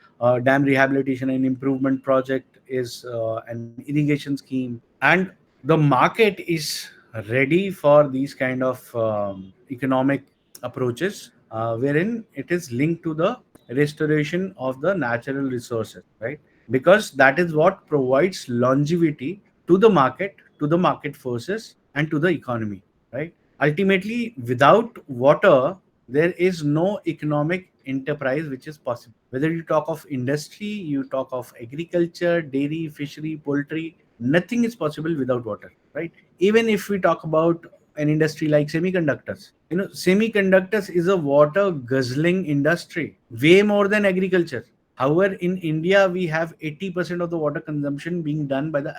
Dam rehabilitation and improvement project is an irrigation scheme. And the market is ready for these kind of economic approaches, wherein it is linked to the restoration of the natural resources, right? Because that is what provides longevity to the market forces, and to the economy, right? Ultimately, without water, there is no economic enterprise which is possible. Whether you talk of industry, you talk of agriculture, dairy, fishery, poultry, nothing is possible without water, right? Even if we talk about an industry like semiconductors, semiconductors is a water guzzling industry, way more than agriculture. However, in India, we have 80% of the water consumption being done by the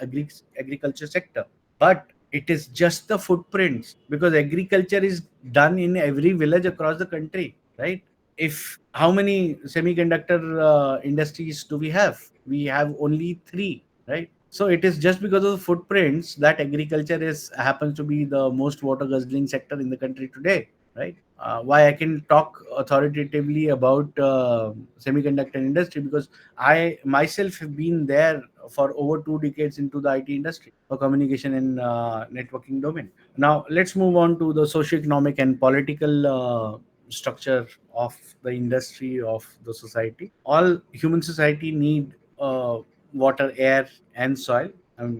agriculture sector. But it is just the footprints, because agriculture is done in every village across the country, right? If how many semiconductor industries do we have? We have only 3, right? So it is just because of the footprints that agriculture is happens to be the most water guzzling sector in the country today, right? Why I can talk authoritatively about semiconductor industry, because I myself have been there for over 2 decades into the IT industry for communication and networking domain. Now let's move on to the socio-economic and political structure of the industry of the society. All human society need water, air, and soil.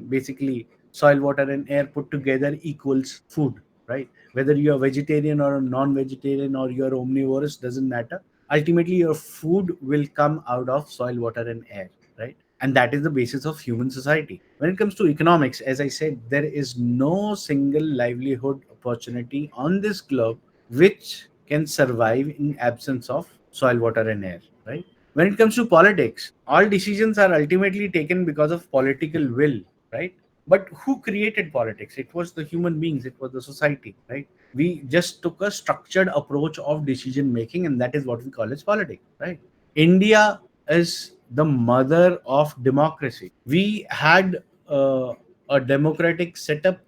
Basically, soil, water, and air put together equals food, right? Whether you're vegetarian or non-vegetarian or you're omnivorous, doesn't matter. Ultimately, your food will come out of soil, water, and air, right? And that is the basis of human society. When it comes to economics, as I said, there is no single livelihood opportunity on this globe which can survive in absence of soil, water, and air, right? When it comes to politics, all decisions are ultimately taken because of political will, right? But who created politics? It was the human beings, it was the society, right? We just took a structured approach of decision making, and that is what we call as politics, right? India is the mother of democracy. We had a democratic setup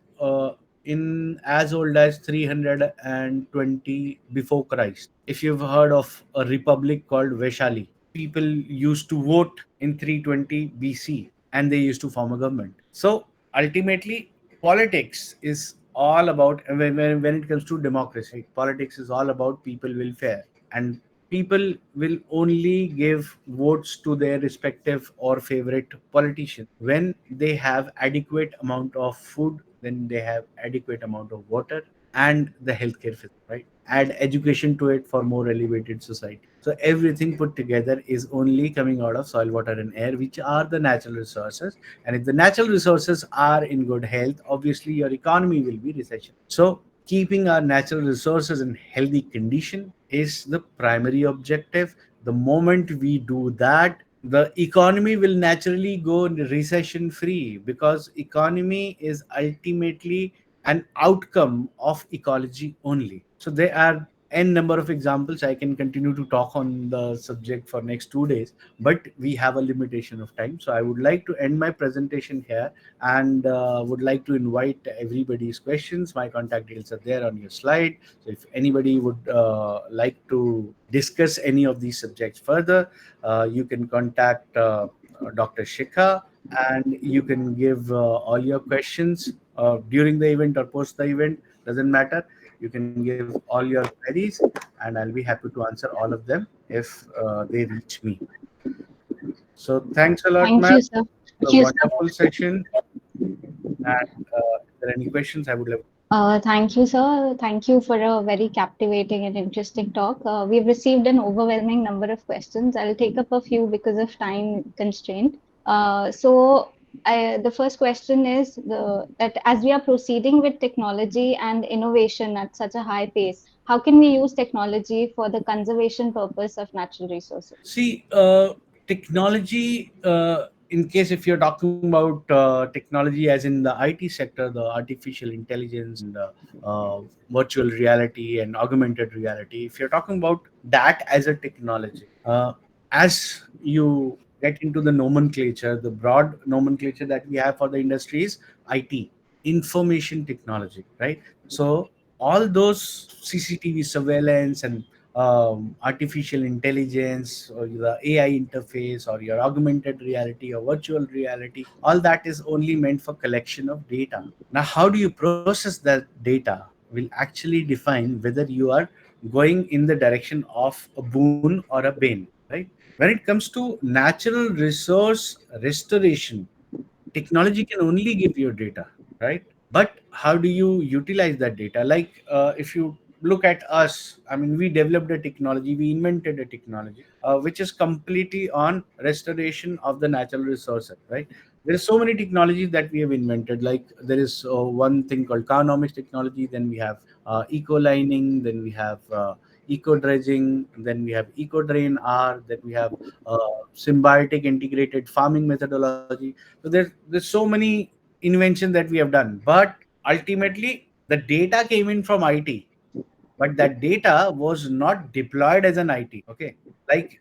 in as old as 320 before Christ. If you've heard of a republic called Vaishali, people used to vote in 320 BC and they used to form a government. So ultimately, politics is all about, when it comes to democracy, politics is all about people welfare, and people will only give votes to their respective or favorite politician when they have adequate amount of food, then they have adequate amount of water and the healthcare facility, right? Add education to it for more elevated society. So everything put together is only coming out of soil, water, and air, which are the natural resources. And if the natural resources are in good health, obviously your economy will be recession. So keeping our natural resources in healthy condition is the primary objective. The moment we do that, the economy will naturally go recession free, because economy is ultimately an outcome of ecology only. So there are n number of examples. I can continue to talk on the subject for next 2 days, but we have a limitation of time. So I would like to end my presentation here, and would like to invite everybody's questions. My contact details are there on your slide. So if anybody would like to discuss any of these subjects further, you can contact Dr. Shikha, and you can give all your questions during the event or post the event, doesn't matter. You can give all your queries, and I'll be happy to answer all of them if they reach me. So thanks a lot, Thank ma'am. you, sir. A Thank you, sir. wonderful session. And if there are any questions, I would love. Thank you, sir. Thank you for a very captivating and interesting talk. We've received an overwhelming number of questions. I'll take up a few because of time constraint. The first question is that as we are proceeding with technology and innovation at such a high pace, how can we use technology for the conservation purpose of natural resources? See, technology, in case if you're talking about technology as in the IT sector, the artificial intelligence and virtual reality and augmented reality, if you're talking about that as a technology, as you get into the nomenclature, the broad nomenclature that we have for the industry is IT, information technology, right? So all those CCTV surveillance and artificial intelligence, or the AI interface, or your augmented reality or virtual reality, all that is only meant for collection of data. Now, how do you process that data will actually define whether you are going in the direction of a boon or a bane, right? When it comes to natural resource restoration, technology can only give you data, right? But how do you utilize that data? Like if you look at us, I mean, we developed a technology, we invented a technology which is completely on restoration of the natural resources, right? There are so many technologies that we have invented. Like there is one thing called carnomics technology, then we have eco lining, then we have eco dredging, then we have eco drain r, then we have symbiotic integrated farming methodology. So there's so many inventions that we have done, but ultimately the data came in from IT, but that data was not deployed as an IT. Okay, like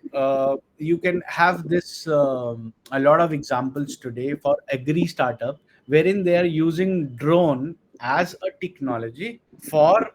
you can have this a lot of examples today for agri startup, wherein they are using drone as a technology for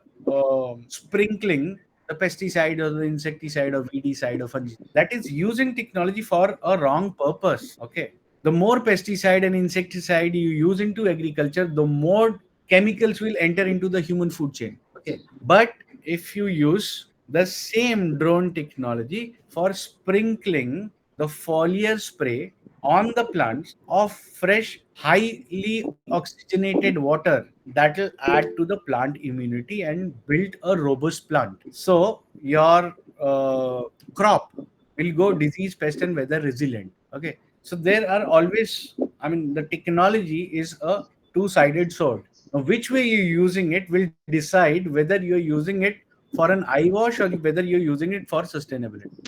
sprinkling the pesticide or the insecticide or weedicide or fungicide. That is using technology for a wrong purpose. Okay, the more pesticide and insecticide you use into agriculture, the more chemicals will enter into the human food chain. Okay, but if you use the same drone technology for sprinkling the foliar spray on the plants of fresh, highly oxygenated water, that will add to the plant immunity and build a robust plant. So your crop will go disease, pest, and weather resilient. Okay, so there are always, I mean, the technology is a two-sided sword. Now, which way you're using it will decide whether you're using it for an eye wash or whether you're using it for sustainability.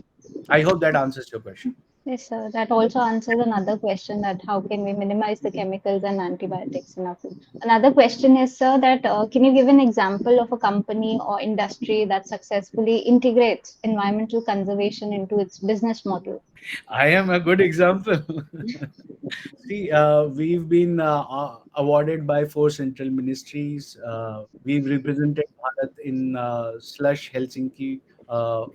I hope that answers your question. Yes, sir. That also answers another question, that how can we minimize the chemicals and antibiotics in our food. Another question is, sir, that can you give an example of a company or industry that successfully integrates environmental conservation into its business model? I am a good example. See, we've been awarded by four central ministries. We've represented Bharat in Slush Helsinki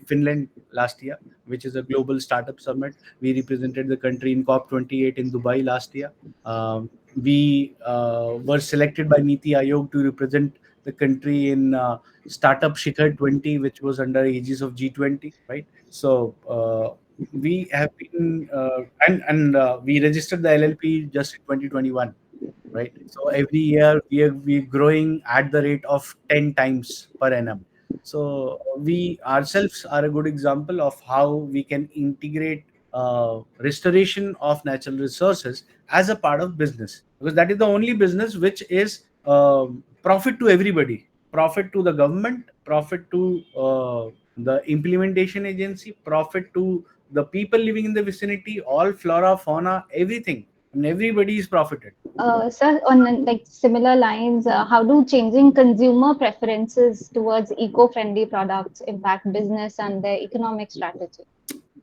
Finland last year, which is a global startup summit. We represented the country in COP28 in Dubai last year. We were selected by Niti Aayog to represent the country in Startup Shikha 20, which was under aegis of G20, right? So we have been and we registered the LLP just in 2021, right? So every year we're growing at the rate of 10 times per annum. So we ourselves are a good example of how we can integrate restoration of natural resources as a part of business, because that is the only business which is profit to everybody, profit to the government, profit to the implementation agency, profit to the people living in the vicinity, all flora, fauna, everything, and everybody is profited. Sir, on like similar lines, how do changing consumer preferences towards eco-friendly products impact business and their economic strategy?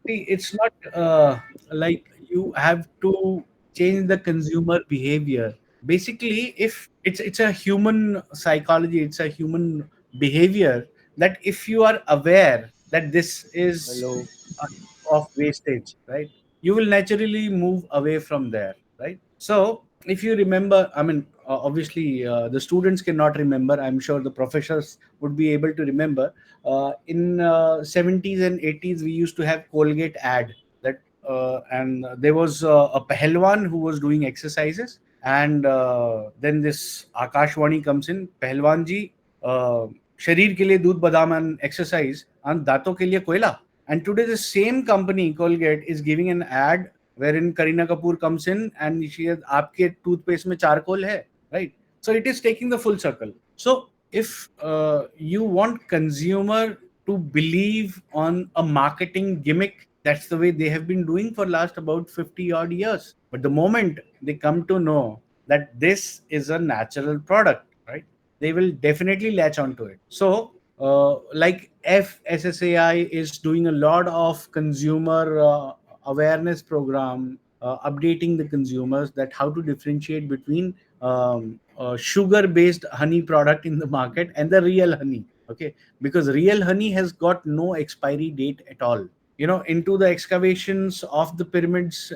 See, it's not like you have to change the consumer behavior. Basically, if it's a human psychology, it's a human behavior, that if you are aware that this is a of wastage, right, you will naturally move away from there, right? So if you remember, I mean, obviously the students cannot remember. I'm sure the professors would be able to remember. In 70s and 80s, we used to have Colgate ad that, and there was a Pahalwan who was doing exercises, and then this Akashwani comes in, Pahalwan ji, शरीर के लिए दूध बादाम and exercise and दांतों के लिए कोयला. And today the same company Colgate is giving an ad wherein Kareena Kapoor comes in and she says, "आपके toothpaste में charcoal है," right? So it is taking the full circle. So if you want consumer to believe on a marketing gimmick, that's the way they have been doing for last about 50 odd years. But the moment they come to know that this is a natural product, right, they will definitely latch onto it. So like FSSAI is doing a lot of consumer awareness program, updating the consumers that how to differentiate between sugar-based honey product in the market and the real honey. Okay, because real honey has got no expiry date at all. You know, into the excavations of the pyramids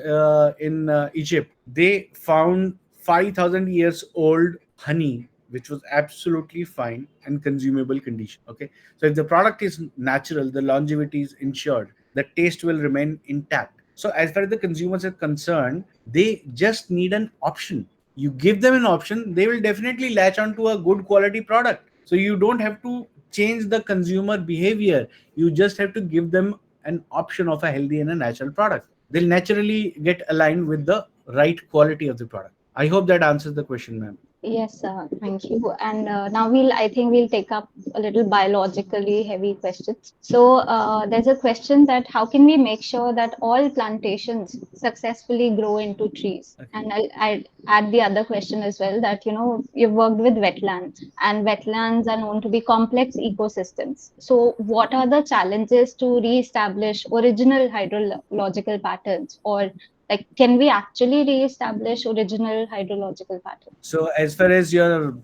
in Egypt, they found 5,000 years old honey which was absolutely fine and consumable condition. Okay, so if the product is natural, the longevity is ensured, the taste will remain intact. So as far as the consumers are concerned, they just need an option. You give them an option, they will definitely latch on to a good quality product. So you don't have to change the consumer behavior, you just have to give them an option of a healthy and a natural product. They'll naturally get aligned with the right quality of the product. I hope that answers the question, ma'am. Yes, thank you. And now I think we'll take up a little biologically heavy questions. So there's a question that how can we make sure that all plantations successfully grow into trees? Okay. And I'll add the other question as well that, you know, you've worked with wetlands and wetlands are known to be complex ecosystems. So what are the challenges to re-establish original hydrological patterns, or like, can we actually re-establish original hydrological patterns? So as far as you're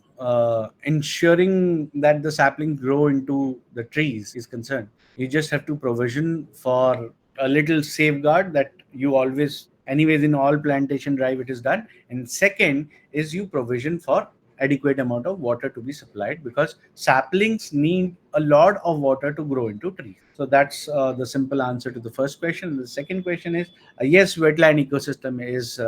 ensuring that the sapling grow into the trees is concerned, you just have to provision for a little safeguard that you always, anyways, in all plantation drive it is done. And second is you provision for adequate amount of water to be supplied, because saplings need a lot of water to grow into trees. So that's the simple answer to the first question. The second question is, yes, wetland ecosystem is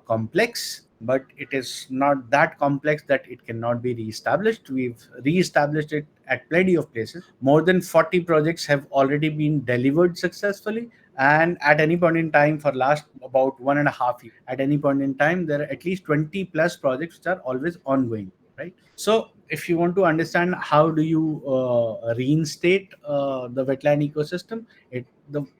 complex, but it is not that complex that it cannot be re-established. We've re-established it at plenty of places. More than 40 projects have already been delivered successfully, and at any point in time for last about 1.5 years, at any point in time there are at least 20 plus projects which are always ongoing, right? So if you want to understand how do you reinstate the wetland ecosystem,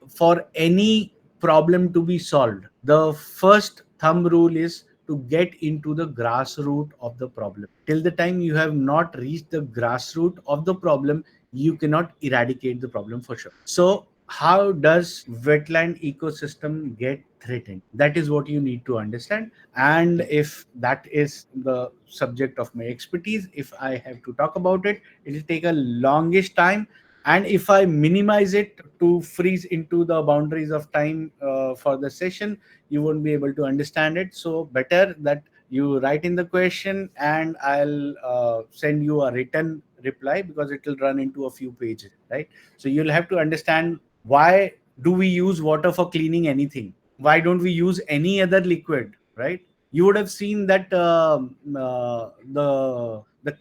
for any problem to be solved, the first thumb rule is to get into the grassroots of the problem. Till the time you have not reached the grassroots of the problem, you cannot eradicate the problem for sure. So how does wetland ecosystem get threatened? That is what you need to understand. And if that is the subject of my expertise, if I have to talk about it, it will take a longish time. And if I minimize it to freeze into the boundaries of time for the session, you won't be able to understand it. So better that you write in the question, and I'll send you a written reply, because it will run into a few pages, right? So you'll have to understand, why do we use water for cleaning anything? Why don't we use any other liquid, right? You would have seen that the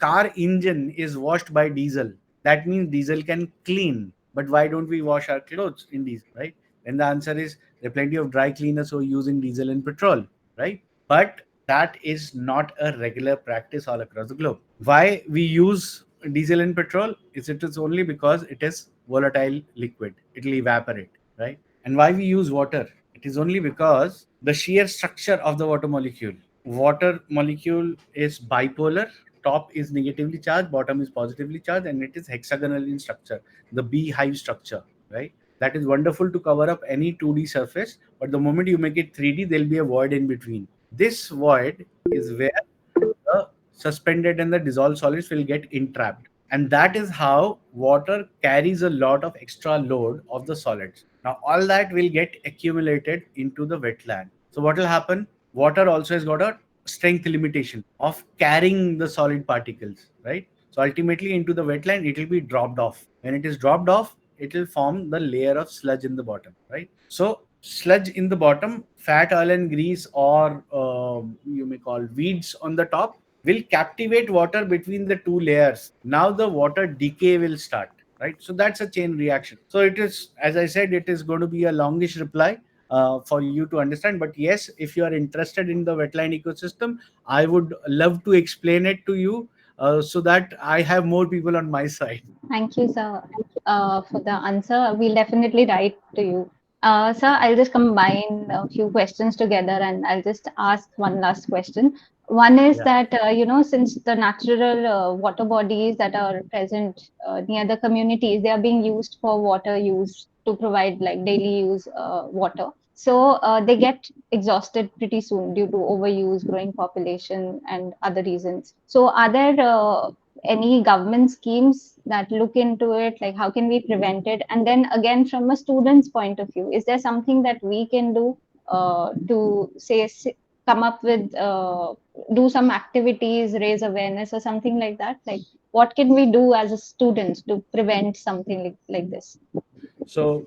car engine is washed by diesel. That means diesel can clean, but why don't we wash our clothes in diesel, right? And the answer is, there are plenty of dry cleaners who are using diesel and petrol, right? But that is not a regular practice all across the globe. Why we use diesel and petrol? It is only because it is volatile liquid. It will evaporate, right? And why we use water? It is only because the sheer structure of the water molecule is bipolar. Top is negatively charged, bottom is positively charged, and it is hexagonal in structure, the beehive structure, right? That is wonderful to cover up any 2D surface, but the moment you make it 3D, there'll be a void in between. This void is where the suspended and the dissolved solids will get entrapped. And that is how water carries a lot of extra load of the solids. Now, all that will get accumulated into the wetland. So what will happen? Water also has got a strength limitation of carrying the solid particles, right? So ultimately into the wetland, it will be dropped off. When it is dropped off, it will form the layer of sludge in the bottom, right? So sludge in the bottom, fat, oil and grease, or you may call weeds on the top, will captivate water between the two layers. Now the water decay will start, right? So that's a chain reaction. So it is, as I said, it is going to be a longish reply for you to understand. But yes, if you are interested in the wetland ecosystem, I would love to explain it to you so that I have more people on my side. Thank you, sir, for the answer. We'll definitely write to you. Sir, I'll just combine a few questions together and I'll just ask one last question. One is that, since the natural water bodies that are present near the communities, they are being used for water use to provide like daily use water. So they get exhausted pretty soon due to overuse, growing population, and other reasons. So are there any government schemes that look into it, like how can we prevent it? And then again, from a student's point of view, is there something that we can do to say come up with do some activities, raise awareness or something like that? Like what can we do as a student to prevent something like this? So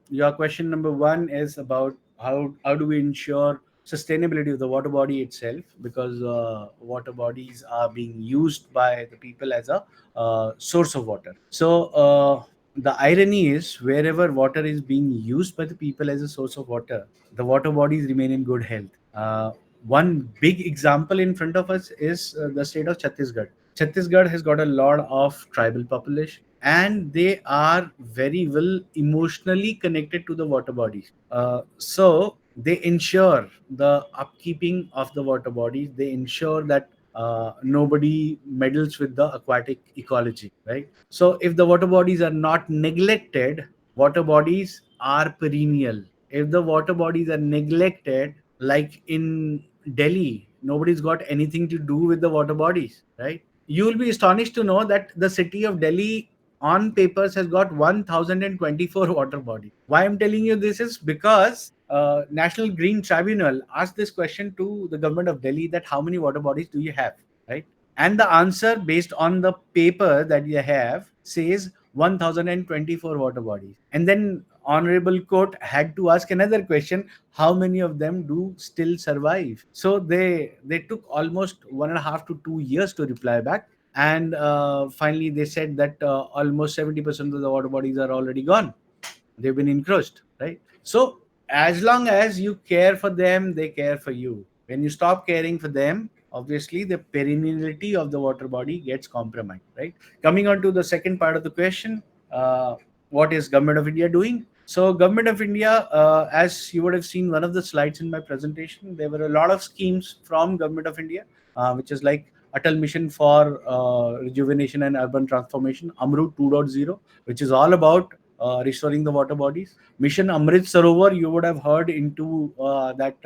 your question number one is about how do we ensure sustainability of the water body itself, because water bodies are being used by the people as a source of water. So the irony is, wherever water is being used by the people as a source of water, the water bodies remain in good health. One big example in front of us is the state of Chhattisgarh. Chhattisgarh has got a lot of tribal population, and they are very well emotionally connected to the water bodies. So they ensure the upkeeping of the water bodies. They ensure that nobody meddles with the aquatic ecology, right? So if the water bodies are not neglected, water bodies are perennial. If the water bodies are neglected, like in Delhi, nobody's got anything to do with the water bodies, right? You will be astonished to know that the city of Delhi on papers has got 1024 water bodies. Why I'm telling you this is because National Green Tribunal asked this question to the government of Delhi, that how many water bodies do you have, right? And the answer based on the paper that you have says 1024 water bodies. And then honorable court had to ask another question, how many of them do still survive? So they took almost 1.5 to 2 years to reply back. And finally they said that almost 70% of the water bodies are already gone. They've been encroached, right? So as long as you care for them, they care for you. When you stop caring for them, obviously the perenniality of the water body gets compromised, right? Coming on to the second part of the question, what is government of India doing? So government of India, as you would have seen one of the slides in my presentation, there were a lot of schemes from government of India, which is like Atal Mission for Rejuvenation and Urban Transformation, Amrut 2.0, which is all about restoring the water bodies. Mission Amrit Sarovar, you would have heard into that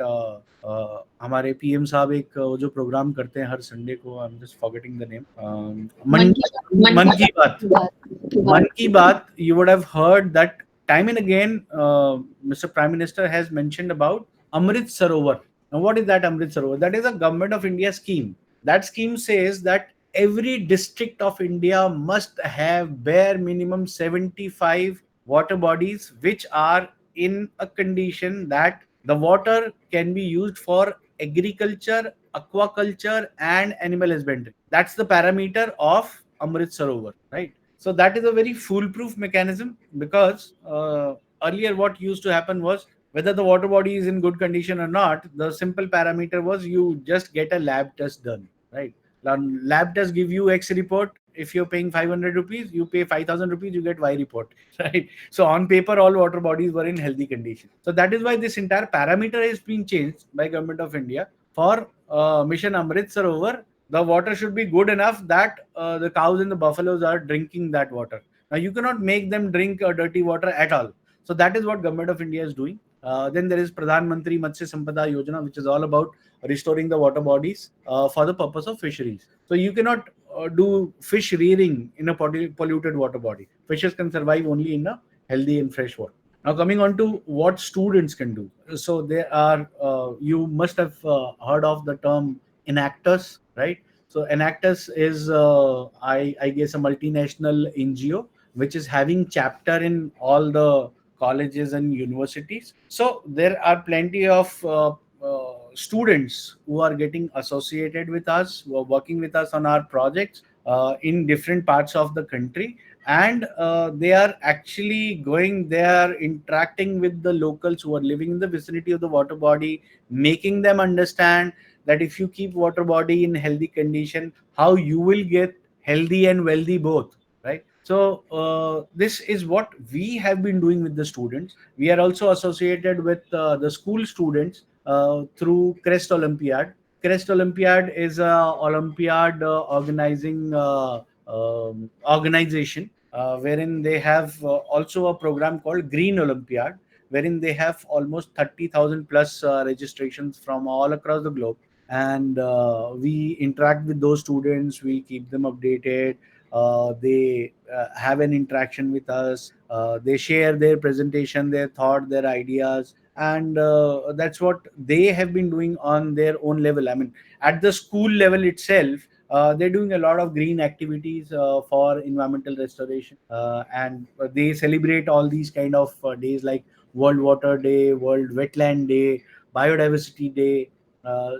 हमारे PM साहब एक जो programme करते हैं हर Sunday को, I am just forgetting the name, मन की बात, Man Ki Baat, you would have heard that time and again, Mr. Prime Minister has mentioned about Amrit Sarovar. Now, what is that Amrit Sarovar? That is a Government of India scheme. That scheme says that every district of India must have bare minimum 75 water bodies which are in a condition that the water can be used for agriculture, aquaculture, and animal husbandry. That's the parameter of Amrit Sarovar, right? So that is a very foolproof mechanism, because earlier what used to happen was, whether the water body is in good condition or not, the simple parameter was you just get a lab test done, right? Lab test give you X report. If you're paying 500 rupees, you pay 5,000 rupees, you get Y report, right? So on paper, all water bodies were in healthy condition. So that is why this entire parameter has been changed by Government of India for Mission Amrit Sarovar. The water should be good enough that the cows and the buffaloes are drinking that water. Now you cannot make them drink dirty water at all. So that is what Government of India is doing. Then there is Pradhan Mantri Matsya Sampada Yojana, which is all about restoring the water bodies for the purpose of fisheries. So you cannot do fish rearing in a polluted water body. Fishes can survive only in a healthy and fresh water. Now coming on to what students can do. So there are, you must have heard of the term enactors, right? So enactors is, I guess, a multinational NGO which is having chapter in all the colleges and universities. So there are plenty of students who are getting associated with us, who are working with us on our projects in different parts of the country, and they are actually going there, interacting with the locals who are living in the vicinity of the water body, making them understand that if you keep water body in healthy condition, how you will get healthy and wealthy both, right? So this is what we have been doing with the students. We are also associated with the school students through Crest Olympiad. Crest Olympiad is a Olympiad organizing organization wherein they have also a program called Green Olympiad, wherein they have almost 30,000 plus registrations from all across the globe. And we interact with those students, we keep them updated. They have an interaction with us. They share their presentation, their thought, their ideas, and that's what they have been doing on their own level. I mean, at the school level itself, they're doing a lot of green activities for environmental restoration, and they celebrate all these kind of days like World Water Day, World Wetland Day, Biodiversity Day.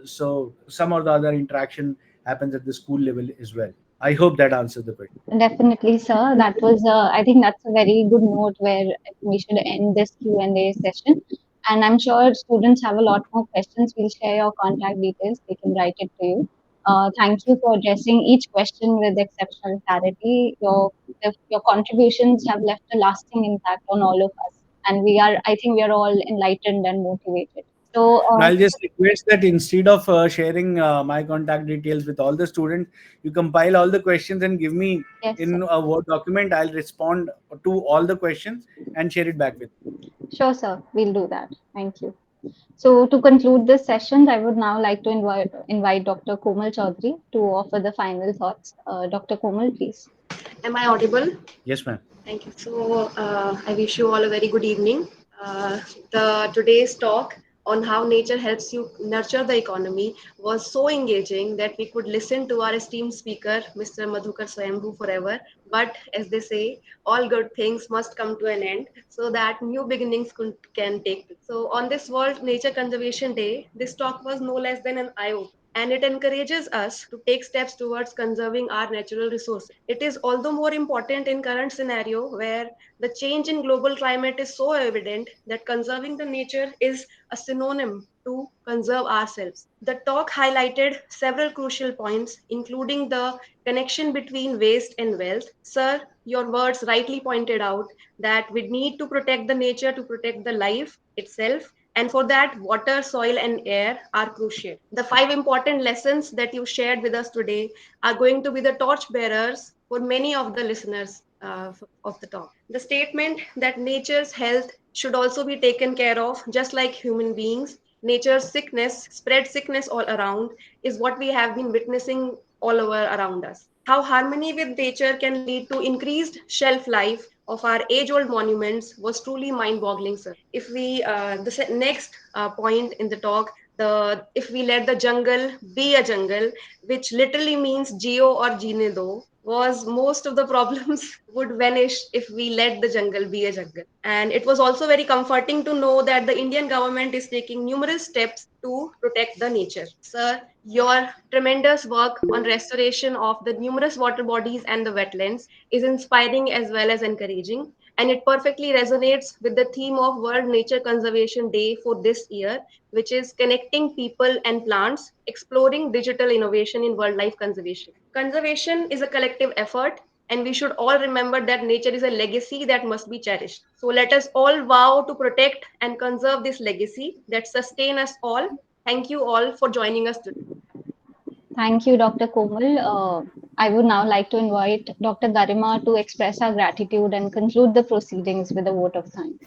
So some of the other interaction happens at the school level as well. I hope that answers the question. Definitely, sir. That was, I think that's a very good note where we should end this Q&A session. And I'm sure students have a lot more questions. We'll share your contact details. They can write it to you. Thank you for addressing each question with exceptional clarity. Your contributions have left a lasting impact on all of us. And I think we are all enlightened and motivated. So, I'll just request that instead of sharing my contact details with all the students, you compile all the questions and give me yes, in sir. a Word document. I'll respond to all the questions and share it back with you. Sure, sir. We'll do that. Thank you. So to conclude this session, I would now like to invite Dr. Komal Chaudhary to offer the final thoughts. Dr. Komal, please. Am I audible? Yes, ma'am. Thank you. So I wish you all a very good evening. Today's talk on how nature helps you nurture the economy was so engaging that we could listen to our esteemed speaker, Mr. Madhukar Swayambhu, forever. But as they say, all good things must come to an end so that new beginnings can take place. So on this World Nature Conservation Day, this talk was no less than an eye-opener, and it encourages us to take steps towards conserving our natural resources. It is all the more important in current scenario where the change in global climate is so evident that conserving the nature is a synonym to conserve ourselves. The talk highlighted several crucial points, including the connection between waste and wealth. Sir, your words rightly pointed out that we need to protect the nature to protect the life itself, and for that, water, soil, and air are crucial. The 5 important lessons that you shared with us today are going to be the torch bearers for many of the listeners of the talk. The statement that nature's health should also be taken care of, just like human beings. Nature's sickness, spread sickness all around, is what we have been witnessing all over around us. How harmony with nature can lead to increased shelf life of our age-old monuments was truly mind-boggling, sir. If we, the next point in the talk, if we let the jungle be a jungle, which literally means geo or ginedo, was most of the problems would vanish if we let the jungle be a jungle. And it was also very comforting to know that the Indian government is taking numerous steps to protect the nature. Sir, your tremendous work on restoration of the numerous water bodies and the wetlands is inspiring as well as encouraging, and it perfectly resonates with the theme of World Nature Conservation Day for this year, which is connecting people and plants, exploring digital innovation in wildlife conservation. Conservation is a collective effort, and we should all remember that nature is a legacy that must be cherished. So let us all vow to protect and conserve this legacy that sustain us all. Thank you all for joining us today. Thank you, Dr. Komal. I would now like to invite Dr. Garima to express our gratitude and conclude the proceedings with a vote of thanks.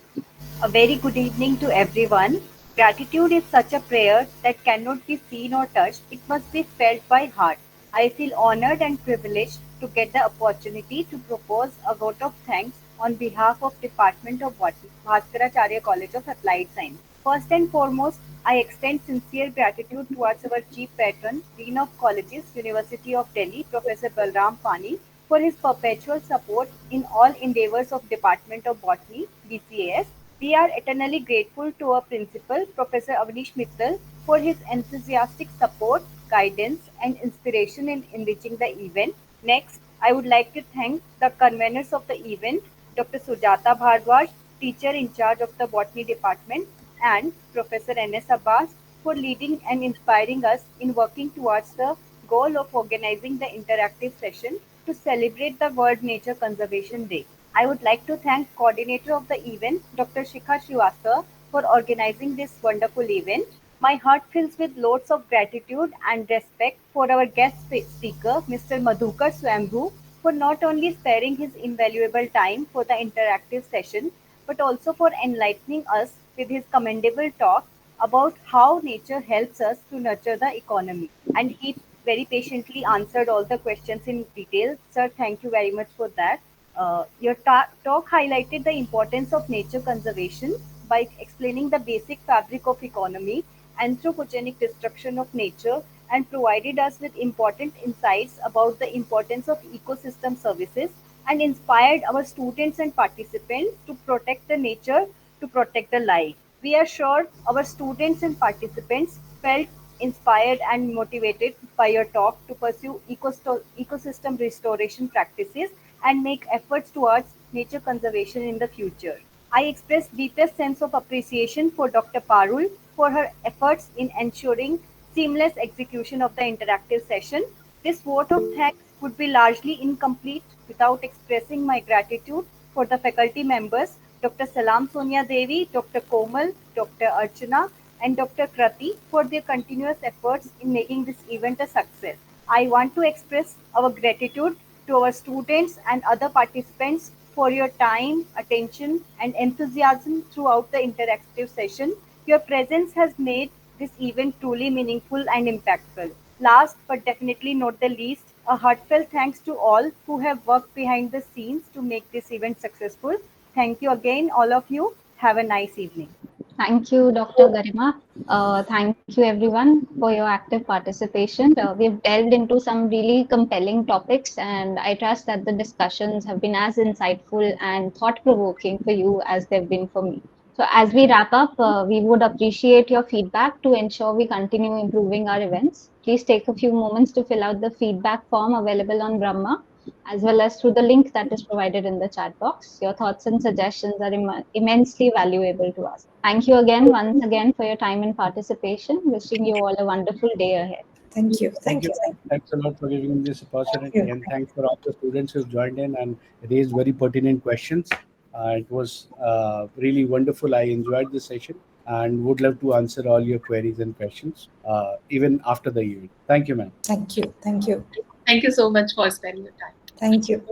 A very good evening to everyone. Gratitude is such a prayer that cannot be seen or touched. It must be felt by heart. I feel honored and privileged to get the opportunity to propose a vote of thanks on behalf of Department of Botany, Bhaskaracharya College of Applied Science. First and foremost, I extend sincere gratitude towards our Chief Patron, Dean of Colleges, University of Delhi, Professor Balram Pani, for his perpetual support in all endeavors of Department of Botany, DCAS. We are eternally grateful to our principal, Professor Avnish Mittal, for his enthusiastic support, guidance, and inspiration in enriching the event. Next, I would like to thank the conveners of the event, Dr. Sujata Bhardwaj, teacher in charge of the Botany Department, and Professor N.S. Abbas for leading and inspiring us in working towards the goal of organizing the interactive session to celebrate the World Nature Conservation Day. I would like to thank coordinator of the event, Dr. Shikha Srivastava, for organizing this wonderful event. My heart fills with loads of gratitude and respect for our guest speaker, Mr. Madhukar Swayambhu, for not only sparing his invaluable time for the interactive session, but also for enlightening us with his commendable talk about how nature helps us to nurture the economy. And he very patiently answered all the questions in detail. Sir, thank you very much for that. Your talk highlighted the importance of nature conservation by explaining the basic fabric of economy, anthropogenic destruction of nature, and provided us with important insights about the importance of ecosystem services and inspired our students and participants to protect the nature, to protect the life. We are sure our students and participants felt inspired and motivated by your talk to pursue ecosystem restoration practices and make efforts towards nature conservation in the future. I express deepest sense of appreciation for Dr. Parul for her efforts in ensuring seamless execution of the interactive session. This vote of thanks would be largely incomplete without expressing my gratitude for the faculty members, Dr. Salam Sonia Devi, Dr. Komal, Dr. Archana, and Dr. Krati for their continuous efforts in making this event a success. I want to express our gratitude to our students and other participants for your time, attention, and enthusiasm throughout the interactive session. Your presence has made this event truly meaningful and impactful. Last but definitely not the least, a heartfelt thanks to all who have worked behind the scenes to make this event successful. Thank you again, all of you. Have a nice evening. Thank you, Dr. Garima. Thank you, everyone, for your active participation. We've delved into some really compelling topics, and I trust that the discussions have been as insightful and thought-provoking for you as they've been for me. So, as we wrap up, we would appreciate your feedback to ensure we continue improving our events. Please take a few moments to fill out the feedback form available on Brahma, as well as through the link that is provided in the chat box. Your thoughts and suggestions are immensely valuable to us. Thank you again, once again, for your time and participation. Wishing you all a wonderful day ahead. Thank you. Thank you. Thanks a lot for giving me this opportunity, and thanks for all the students who joined in and raised very pertinent questions. It was really wonderful. I enjoyed the session and would love to answer all your queries and questions even after the event. Thank you, ma'am. Thank you. Thank you. Thank you so much for spending your time. Thank you.